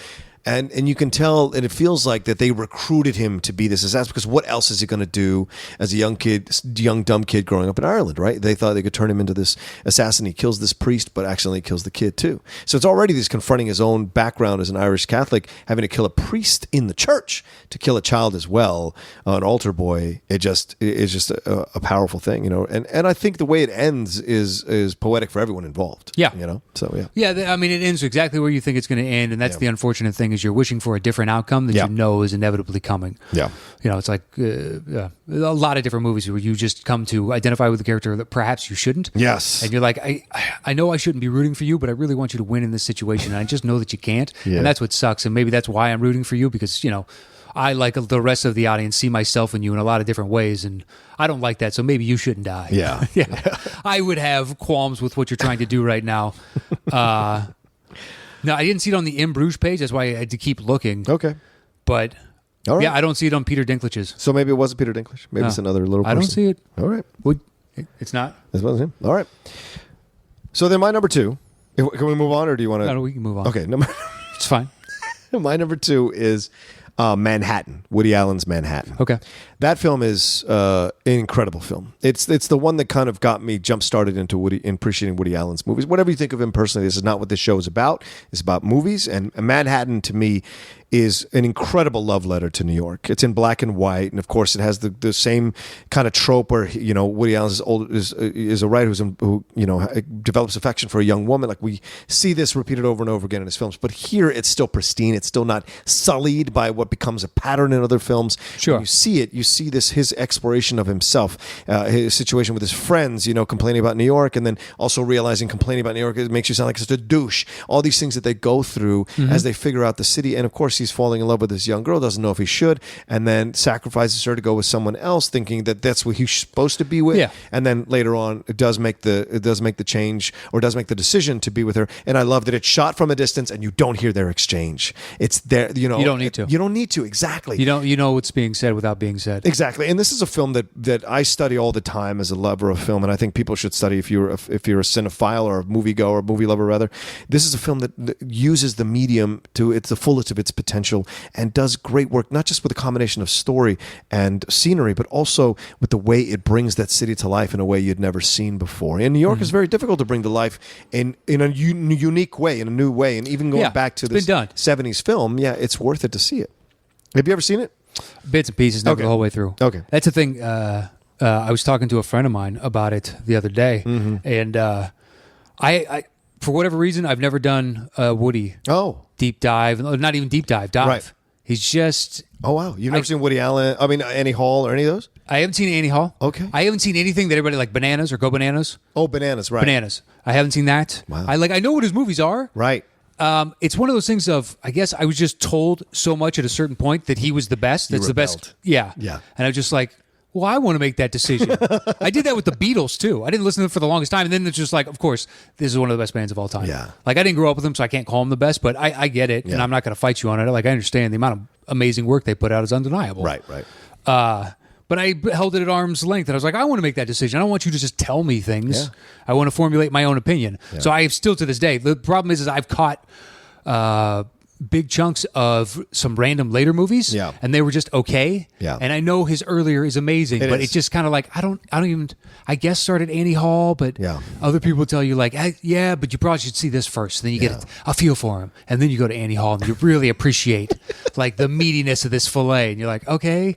And you can tell, and it feels like that they recruited him to be this assassin because what else is he going to do as a young dumb kid growing up in Ireland, right? They thought they could turn him into this assassin. He kills this priest, but accidentally kills the kid too. So it's already this confronting his own background as an Irish Catholic, having to kill a priest in the church to kill a child as well, an altar boy. It's just a powerful thing, And I think the way it ends is poetic for everyone involved. Yeah, So yeah. Yeah, I mean, it ends exactly where you think it's going to end, and that's the unfortunate thing. Is you're wishing for a different outcome that you know is inevitably coming. Yeah. It's like a lot of different movies where you just come to identify with the character that perhaps you shouldn't. Yes. And you're like, I know I shouldn't be rooting for you, but I really want you to win in this situation. And I just know that you can't. Yeah. And that's what sucks. And maybe that's why I'm rooting for you because, I, like the rest of the audience, see myself in you in a lot of different ways. And I don't like that. So maybe you shouldn't die. Yeah. I would have qualms with what you're trying to do right now. No, I didn't see it on the In Bruges page. That's why I had to keep looking. Okay. But All right. yeah, I don't see it on Peter Dinklage's. So maybe it wasn't Peter Dinklage. Maybe it's another little person. I don't see it. All right. It's not? This wasn't him. All right. So then my number 2. Can we move on, or do you want to? No, we can move on. Okay. It's fine. My number 2 is Manhattan, Woody Allen's Manhattan. Okay. That film is an incredible film. It's the one that kind of got me jump-started into appreciating Woody Allen's movies. Whatever you think of him personally, this is not what this show is about. It's about movies, and Manhattan, to me, is an incredible love letter to New York. It's in black and white, and of course, it has the same kind of trope where Woody Allen is a writer who develops affection for a young woman. Like we see this repeated over and over again in his films, but here it's still pristine. It's still not sullied by what becomes a pattern in other films. Sure, when you see it, you see his exploration of himself, his situation with his friends, complaining about New York, and then also realizing complaining about New York it makes you sound like such a douche. All these things that they go through as they figure out the city, and of course he's falling in love with this young girl, doesn't know if he should, and then sacrifices her to go with someone else, thinking that that's what he's supposed to be with. Yeah. And then later on, it does make the change, or does make the decision to be with her. And I love that it's shot from a distance, and you don't hear their exchange. It's there. You don't need to. You don't need to. Exactly. You know what's being said without being said. Exactly. And this is a film that I study all the time as a lover of film, and I think people should study if you're a cinephile or a moviegoer, movie lover rather. This is a film that uses the medium to the fullest of its potential and does great work, not just with a combination of story and scenery, but also with the way it brings that city to life in a way you'd never seen before. And New York is very difficult to bring to life in a unique way, in a new way. And even going back to this 70s film, it's worth it to see it. Have you ever seen it? Bits and pieces, never the whole way through. Okay. That's the thing. I was talking to a friend of mine about it the other day, and I for whatever reason, I've never done Woody deep dive. Not even deep dive. Right. He's just... Oh, wow. You've never seen Woody Allen? I mean, Annie Hall or any of those? I haven't seen Annie Hall. Okay. I haven't seen anything that everybody like Bananas or Go Bananas. Oh, Bananas, right. Bananas. I haven't seen that. Wow. I know what his movies are. Right. It's one of those things of, I guess I was just told so much at a certain point that he was the best. That's the best. Yeah. Yeah. And I was just like, well, I want to make that decision. I did that with the Beatles, too. I didn't listen to them for the longest time. And then it's just like, of course, this is one of the best bands of all time. Yeah. Like, I didn't grow up with them, so I can't call them the best, but I get it, and I'm not going to fight you on it. Like, I understand the amount of amazing work they put out is undeniable. Right. But I held it at arm's length, and I was like, I want to make that decision. I don't want you to just tell me things. Yeah. I want to formulate my own opinion. Yeah. So I still, to this day, the problem is I've caught big chunks of some random later movies, and they were just okay. Yeah. And I know his earlier is amazing, but it's just kind of like I don't even. I guess started Annie Hall, but other people tell you like, but you probably should see this first. And then you get a feel for him, and then you go to Annie Hall, and you really appreciate like the meatiness of this fillet, and you're like, okay.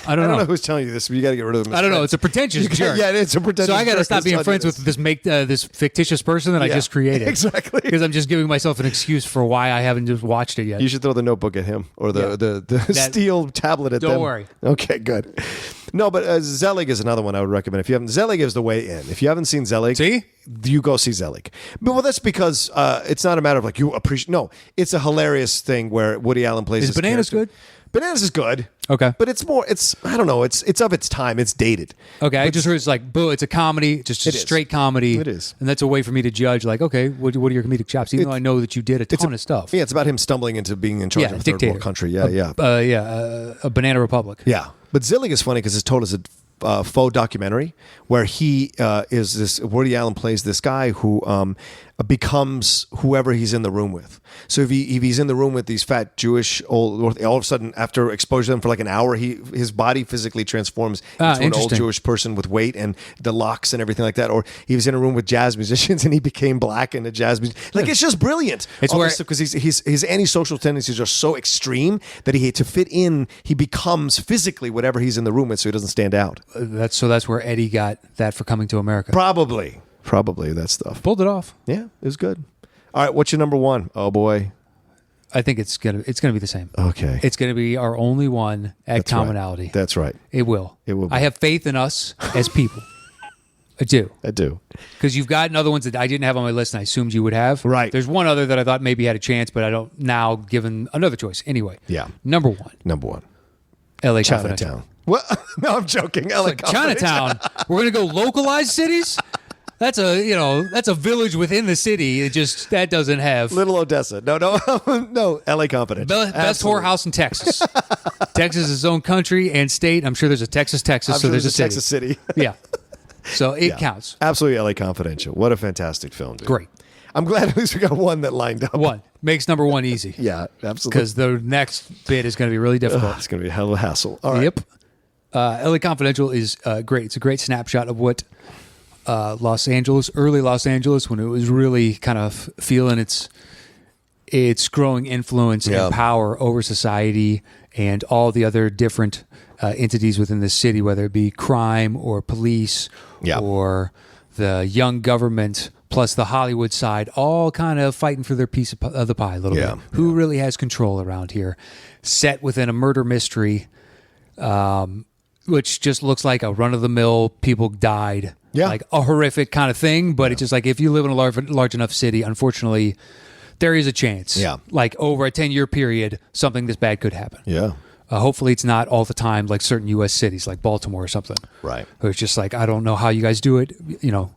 I don't know who's telling you this, but you got to get rid of them. I don't know. It's a pretentious jerk. Yeah, it's a pretentious jerk. So I got to stop being friends with this fictitious person that I just created. Exactly. Because I'm just giving myself an excuse for why I haven't just watched it yet. You should throw the notebook at him or the steel tablet at them. Don't worry. Okay, good. No, but Zelig is another one I would recommend. If you haven't, Zelig is the way in. If you haven't seen Zelig, you go see Zelig. But that's because it's not a matter of like you appreciate. No, it's a hilarious thing where Woody Allen plays. Is Bananas good? Bananas is good. Okay. But it's more, I don't know, it's of its time. It's dated. Okay. I just heard it's like, boo, it's a comedy, just a straight comedy. It is. And that's a way for me to judge, like, okay, what are your comedic chops? Even though I know that you did a ton of stuff. Yeah, it's about him stumbling into being in charge of a third world country. A banana republic. Yeah. But Zelig is funny because it's told as a faux documentary where he is this, Woody Allen plays this guy who becomes whoever he's in the room with. So if he's in the room with these fat Jewish all of a sudden after exposure to them for like an hour, his body physically transforms into an old Jewish person with weight and the locks and everything like that. Or he was in a room with jazz musicians and he became black and a jazz musician. Like it's just brilliant. It's all because his antisocial tendencies are so extreme that to fit in, he becomes physically whatever he's in the room with, so he doesn't stand out. That's where Eddie got that for Coming to America. Probably that stuff. Pulled it off. Yeah, it was good. All right, what's your number one? Oh boy, I think it's gonna be the same. Okay, it's gonna be our only one at commonality. Right. That's right. It will. It will. I have faith in us as people. I do. Because you've got other ones that I didn't have on my list, and I assumed you would have. Right. There's one other that I thought maybe had a chance, but I don't now. Given another choice, anyway. Yeah. Number one. L.A. Chinatown. What? No, I'm joking. Like Chinatown. We're gonna go localized cities. That's a village within the city. That doesn't have Little Odessa. No, no, L.A. Confidential. Best whorehouse in Texas. Texas is its own country and state. I'm sure there's a Texas, so there's a city. Texas City. Yeah. So it counts. Absolutely L.A. Confidential. What a fantastic film, dude. Great. I'm glad at least we got one that lined up. One. Makes number one easy. Yeah, absolutely. Because the next bit is going to be really difficult. It's going to be a hell of a hassle. All right. Yep. L.A. Confidential is great. It's a great snapshot of what early Los Angeles, when it was really kind of feeling its growing influence and power over society and all the other different entities within the city, whether it be crime or police or the young government plus the Hollywood side, all kind of fighting for their piece of the pie a little bit. Who really has control around here? Set within a murder mystery, which just looks like a run-of-the-mill people died. Yeah. Like a horrific kind of thing, but it's just like if you live in a large enough city, unfortunately, there is a chance. Yeah. Like over a 10-year period, something this bad could happen. Yeah. Hopefully it's not all the time like certain U.S. cities like Baltimore or something. Right. Where it's just like, I don't know how you guys do it.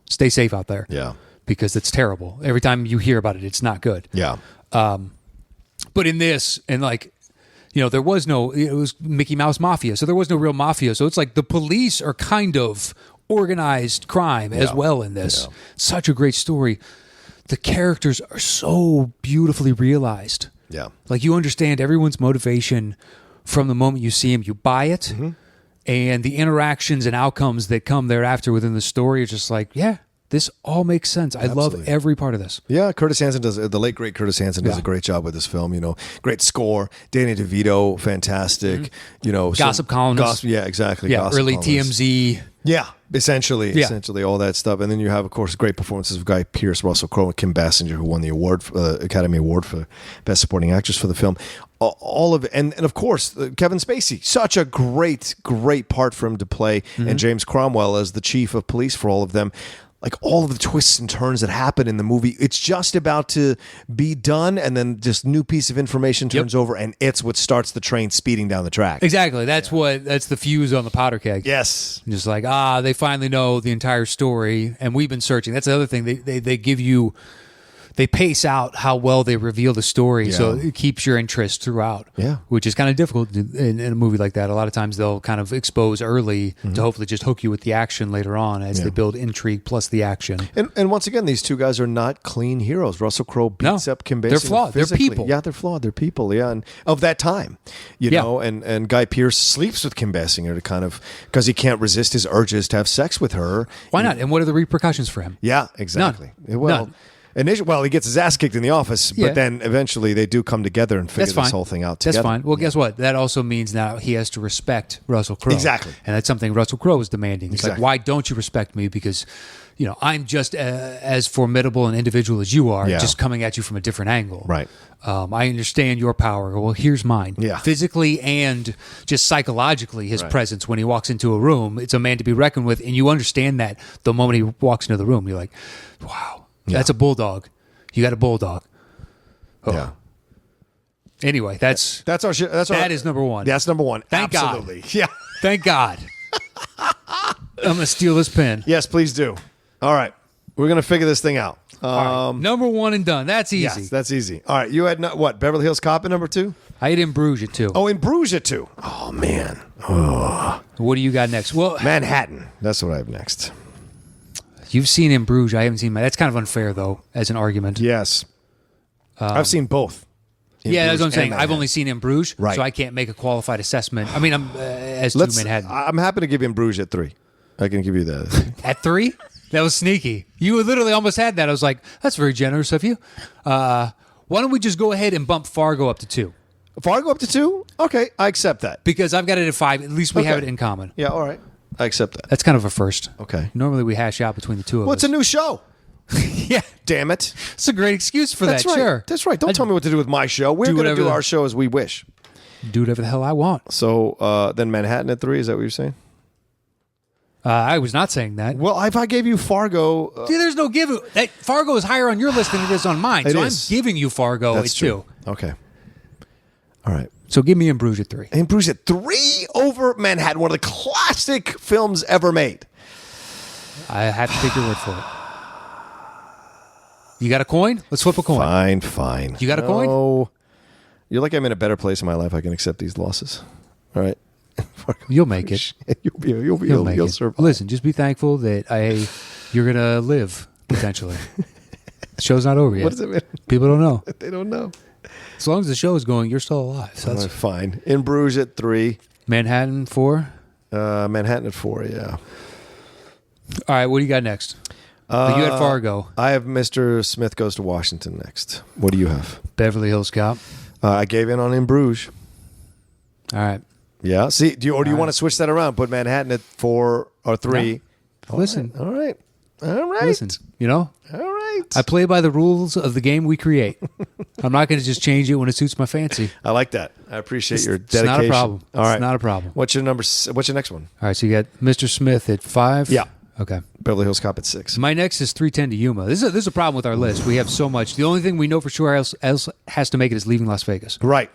Stay safe out there. Yeah. Because it's terrible. Every time you hear about it, it's not good. Yeah. But in this, and like, there was it was Mickey Mouse Mafia, so there was no real mafia. So it's like the police are kind of organized crime as well in this. Yeah. Such a great story. The characters are so beautifully realized. Yeah. Like you understand everyone's motivation from the moment you see them. You buy it. Mm-hmm. And the interactions and outcomes that come thereafter within the story are just like, yeah, this all makes sense. I love every part of this. Yeah, the late great Curtis Hanson does a great job with this film. Great score. Danny DeVito, fantastic. Mm-hmm. Gossip columnist. Yeah, exactly. Yeah, gossip early columnist. TMZ. Yeah, essentially all that stuff. And then you have, of course, great performances of Guy Pearce, Russell Crowe, and Kim Basinger, who won the award, Academy Award for Best Supporting Actress for the film. All of it, and of course Kevin Spacey, such a great part for him to play, and James Cromwell as the chief of police for all of them. Like all of the twists and turns that happen in the movie, it's just about to be done, and then just new piece of information turns over, and it's what starts the train speeding down the track. Exactly. That's the fuse on the powder keg. Yes. Just like, they finally know the entire story, and we've been searching. That's the other thing. They give you... They pace out how well they reveal the story, so it keeps your interest throughout. Yeah, which is kind of difficult in a movie like that. A lot of times they'll kind of expose early to hopefully just hook you with the action later on as they build intrigue plus the action. And once again, these two guys are not clean heroes. Russell Crowe beats up Kim Basinger. They're flawed. Physically. They're people. Yeah, they're flawed. They're people. Yeah, and of that time, you know. And Guy Pearce sleeps with Kim Basinger to kind of because he can't resist his urges to have sex with her. Why not? And what are the repercussions for him? Yeah, exactly. None. Well. Initially, he gets his ass kicked in the office, but then eventually they do come together and figure this whole thing out together. That's fine. Well, guess what? That also means now he has to respect Russell Crowe. Exactly. And that's something Russell Crowe is demanding. It's like, why don't you respect me? Because, I'm just as formidable an individual as you are, just coming at you from a different angle. Right. I understand your power. Well, here's mine. Yeah. Physically and just psychologically, his presence when he walks into a room, it's a man to be reckoned with. And you understand that the moment he walks into the room, you're like, wow, that's a bulldog. You got a bulldog. Oh. Yeah. Anyway, that is number one. That's number one. Thank Absolutely. God. Yeah. Thank God. I'm gonna steal this pen. Yes, please do. All right, we're gonna figure this thing out. All right. Number one and done. That's easy. Yes, that's easy. All right, you had what? Beverly Hills Cop at number 2. I had In Bruges at 2. Oh, In Bruges at 2. Oh man. Oh. What do you got next? Well, Manhattan. That's what I have next. You've seen In Bruges. I haven't seen that's kind of unfair, though, as an argument. Yes. I've seen both. That's what I'm saying. I've only seen In Bruges, so I can't make a qualified assessment. I mean, I'm as to Manhattan. I'm happy to give In Bruges at 3. I can give you that. At 3? That was sneaky. You literally almost had that. I was like, that's very generous of you. Why don't we just go ahead and bump Fargo up to 2? Fargo up to 2? Okay, I accept that. Because I've got it at 5. At least we have it in common. Yeah, all right. I accept that. That's kind of a first. Okay. Normally we hash out between the two of us. Well, it's a new show. Yeah. Damn it. It's a great excuse for That's that, right. sure. That's right. Don't tell me what to do with my show. We're going to do our show as we wish. Do whatever the hell I want. So then Manhattan at 3, is that what you're saying? I was not saying that. Well, if I gave you Fargo... See, there's no give. Fargo is higher on your list than it is on mine. So I'm giving you Fargo at 2. Okay. All right. So give me In Bruges at 3. In Bruges at 3 over Manhattan, one of the classic films ever made. I have to take your word for it. You got a coin? Let's flip a coin. Fine. You got a coin? Oh, you're like I'm in a better place in my life. I can accept these losses. All right. You'll make it. You'll survive. Listen, just be thankful that you're gonna live potentially. The show's not over yet. What does it mean? People don't know. They don't know. As long as the show is going, you're still alive. So that's fine. In Bruges at 3. Manhattan 4. Manhattan at 4. Yeah. All right. What do you got next? You had Fargo. I have Mr. Smith Goes to Washington next. What do you have? Beverly Hills Cop. I gave in on In Bruges. All right. Yeah. See, do you want to switch that around? Put Manhattan at 4 or 3. No. Listen. All right. Listen. All right. I play by the rules of the game we create. I'm not going to just change it when it suits my fancy. I like that. I appreciate your dedication. It's not a problem. All right. It's not a problem. What's your next one? All right. So you got Mr. Smith at 5. Yeah. Okay. Beverly Hills Cop at 6. My next is 3:10 to Yuma. This is a problem with our list. We have so much. The only thing we know for sure else has to make it is Leaving Las Vegas. Right.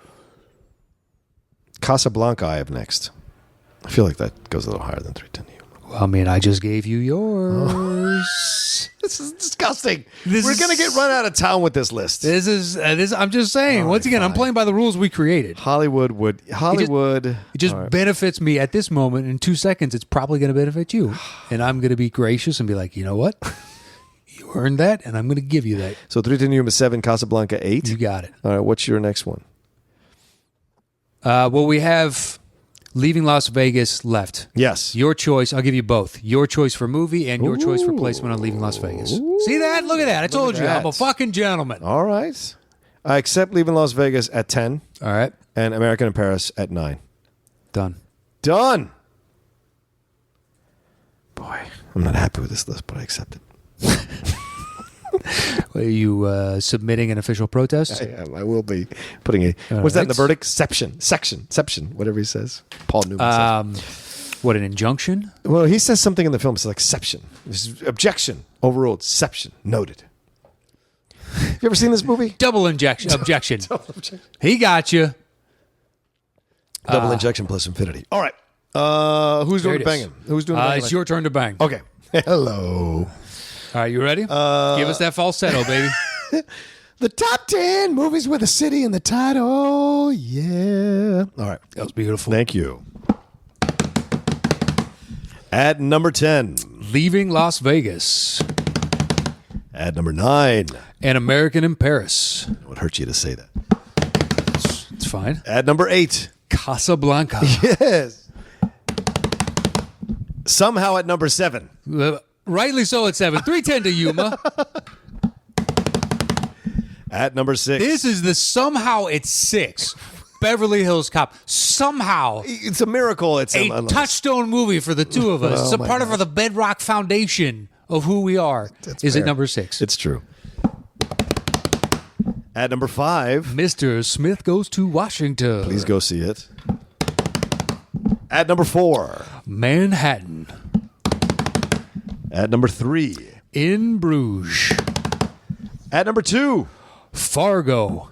Casablanca I have next. I feel like that goes a little higher than 3:10 to Yuma. Well, I mean, I just gave you yours. This is disgusting. We're going to get run out of town with this list. This is. I'm just saying. Once again, I'm playing by the rules we created. Hollywood. It just benefits me at this moment. In 2 seconds, it's probably going to benefit you, and I'm going to be gracious and be like, you know what? You earned that, and I'm going to give you that. So 3:10 to Yuma 7, Casablanca 8. You got it. All right. What's your next one? Well, we have Leaving Las Vegas left. Yes. Your choice. I'll give you both. Your choice for movie and your choice for placement on Leaving Las Vegas. See that? Look at that. I told you. I'm a fucking gentleman. All right. I accept Leaving Las Vegas at 10. All right. And American in Paris at 9. Done. Boy, I'm not happy with this list, but I accept it. Are you submitting an official protest? I am. I will be putting a... What's that in the verdict? Section, whatever he says. Paul Newman says. What, an injunction? Well, he says something in the film. It's like exception. Objection. Overruled. Exception. Noted. Have you ever seen this movie? Double injection. Objection. He got you. Double injection plus infinity. All right. Who's doing the banging? Who's doing the banging? It's your turn to bang. Okay. Hello. All right, you ready? Give us that falsetto, baby. The top 10 movies with a city in the title. Yeah. All right. That was beautiful. Thank you. At number 10. Leaving Las Vegas. At number 9. An American in Paris. It would hurt you to say that. It's fine. At number 8. Casablanca. Yes. Somehow at number 7. Rightly so at 7. 3:10 to Yuma. At number 6. This is the somehow it's 6. Beverly Hills Cop. Somehow. It's a miracle. It's a touchstone movie for the two of us. It's a part of the bedrock foundation of who we are. Is it number 6? It's true. At number 5. Mr. Smith Goes to Washington. Please go see it. At number 4. Manhattan. At number 3. In Bruges. At number 2. Fargo.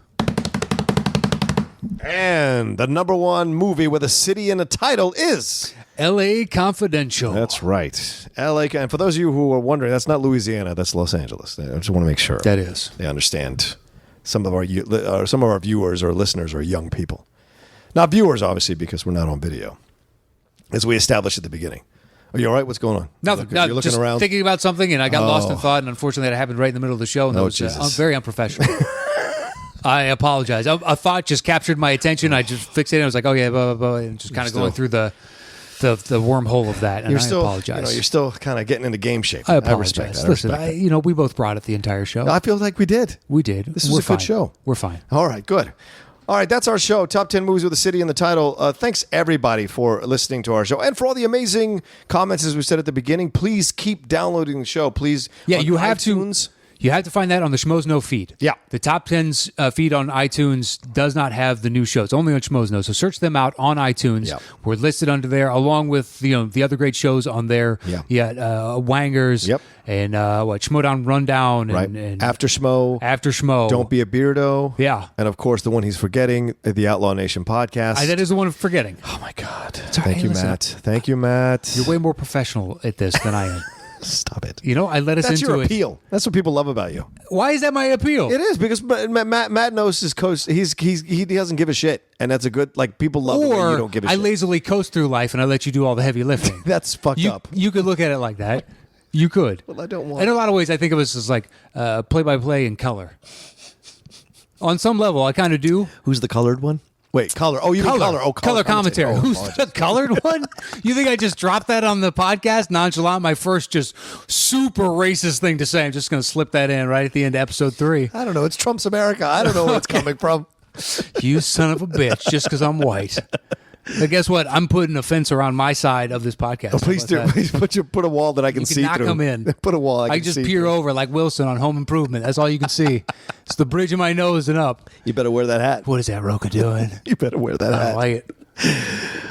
And the number 1 movie with a city and a title is... L.A. Confidential. That's right. L.A. And for those of you who are wondering, that's not Louisiana. That's Los Angeles. I just want to make sure. That is. They understand. Some of our viewers or listeners are young people. Not viewers, obviously, because we're not on video. As we established at the beginning. Are you all right? What's going on? Nothing. You're looking just around? Thinking about something, and I got lost in thought, and unfortunately that happened right in the middle of the show, and that was very unprofessional. I apologize. A thought just captured my attention. I just fixated. I was like, oh, yeah, blah, blah, blah, and just kind of going through the wormhole of that, and I apologize. You're still kind of getting into game shape. I apologize. Listen, we both brought it the entire show. I feel like we did. We did. This was a good show. We're fine. All right, good. All right, that's our show. Top 10 movies with a city in the title. Thanks, everybody, for listening to our show and for all the amazing comments, as we said at the beginning. Please keep downloading the show. Please, you have iTunes. You have to find that on the Schmoes Know feed. Yeah. The Top 10's feed on iTunes does not have the new shows, only on Schmoes Know. So search them out on iTunes. Yep. We're listed under there, along with the other great shows on there. Yeah. Wangers. Yep. And Schmodown Rundown. And After Schmo. After Schmo. Don't Be a Beardo. Yeah. And, of course, the one he's forgetting, the Outlaw Nation podcast. That is the one I'm forgetting. Oh, my God. Right. Thank you, Matt. Thank you, Matt. You're way more professional at this than I am. Stop it. I let us That's into your it. appeal. That's what people love about you. Why is that my appeal? It is because Matt knows his coast. He doesn't give a shit, and that's a good people love it when you don't give a I shit. lazily coast through life and I let you do all the heavy lifting. That's fucked up. You could look at it like that. You could. Well, I don't want. In a lot of ways, I think of us as like play-by-play in color. On some level, I kind of do. Who's the colored one? Wait, color. Oh, you mean color. Oh, color commentary. Oh, Who's the colored one? You think I just dropped that on the podcast? Nonchalant, my first just super racist thing to say. I'm just going to slip that in right at the end of episode 3. I don't know. It's Trump's America. I don't know where it's coming from. You son of a bitch, just because I'm white. But guess what? I'm putting a fence around my side of this podcast. Oh, please do. Please put a wall that I can see not through. Come in. Put a wall I can just see peer through. over like Wilson on Home Improvement. That's all you can see. It's the bridge of my nose and up. You better wear that hat. What is that Roka doing? You better wear that I hat. don't like it.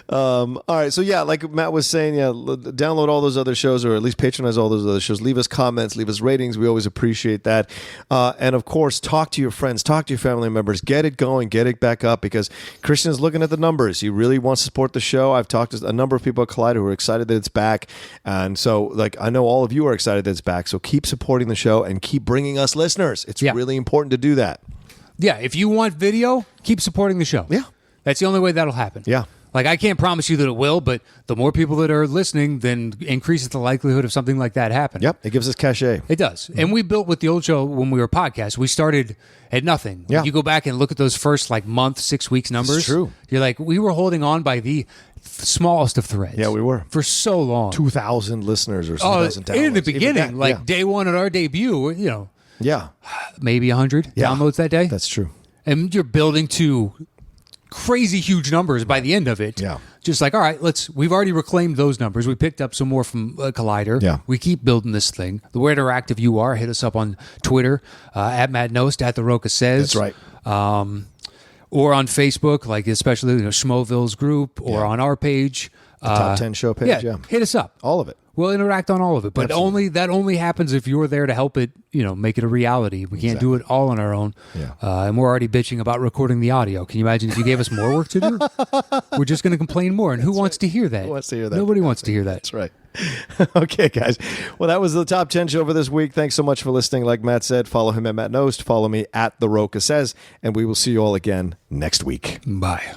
All right, so yeah, like Matt was saying, download all those other shows, or at least patronize all those other shows. Leave us comments, leave us ratings. We always appreciate that. And of course, talk to your friends, talk to your family members, get it going, get it back up, because Christian is looking at the numbers. He really wants to support the show. I've talked to a number of people at Collider who are excited that it's back, and so I know all of you are excited that it's back. So keep supporting the show and keep bringing us listeners. It's really important to do that. Yeah, if you want video, keep supporting the show. Yeah, that's the only way that'll happen. Yeah. Like, I can't promise you that it will, but the more people that are listening, then increases the likelihood of something like that happening. Yep, it gives us cachet. It does. Mm-hmm. And we built with the old show when we were podcast. We started at nothing. Yeah. You go back and look at those first month, 6 weeks numbers. It's true. You're like, we were holding on by the smallest of threads. Yeah, we were. For so long. 2,000 listeners or 2,000 downloads. In the beginning, day one at our debut, Yeah. maybe 100 downloads that day. That's true. And you're building to crazy huge numbers by the end of it. Yeah. Just all right, we've already reclaimed those numbers. We picked up some more from Collider. Yeah. We keep building this thing. The more interactive you are, hit us up on Twitter, at Matt Nost, at The Roka Says. That's right. Or on Facebook, especially Schmoville's group, or on our page. The Top 10 show page, yeah. Hit us up. All of it. We'll interact on all of it, but that only happens if you're there to help it, make it a reality. We can't do it all on our own. Yeah. And we're already bitching about recording the audio. Can you imagine if you gave us more work to do? We're just going to complain more. And who wants to hear that? Who wants to hear that? Nobody wants to hear that. That's right. Okay, guys. Well, that was the Top 10 show for this week. Thanks so much for listening. Like Matt said, follow him at Matt Nost. Follow me at The Roka Says. And we will see you all again next week. Bye.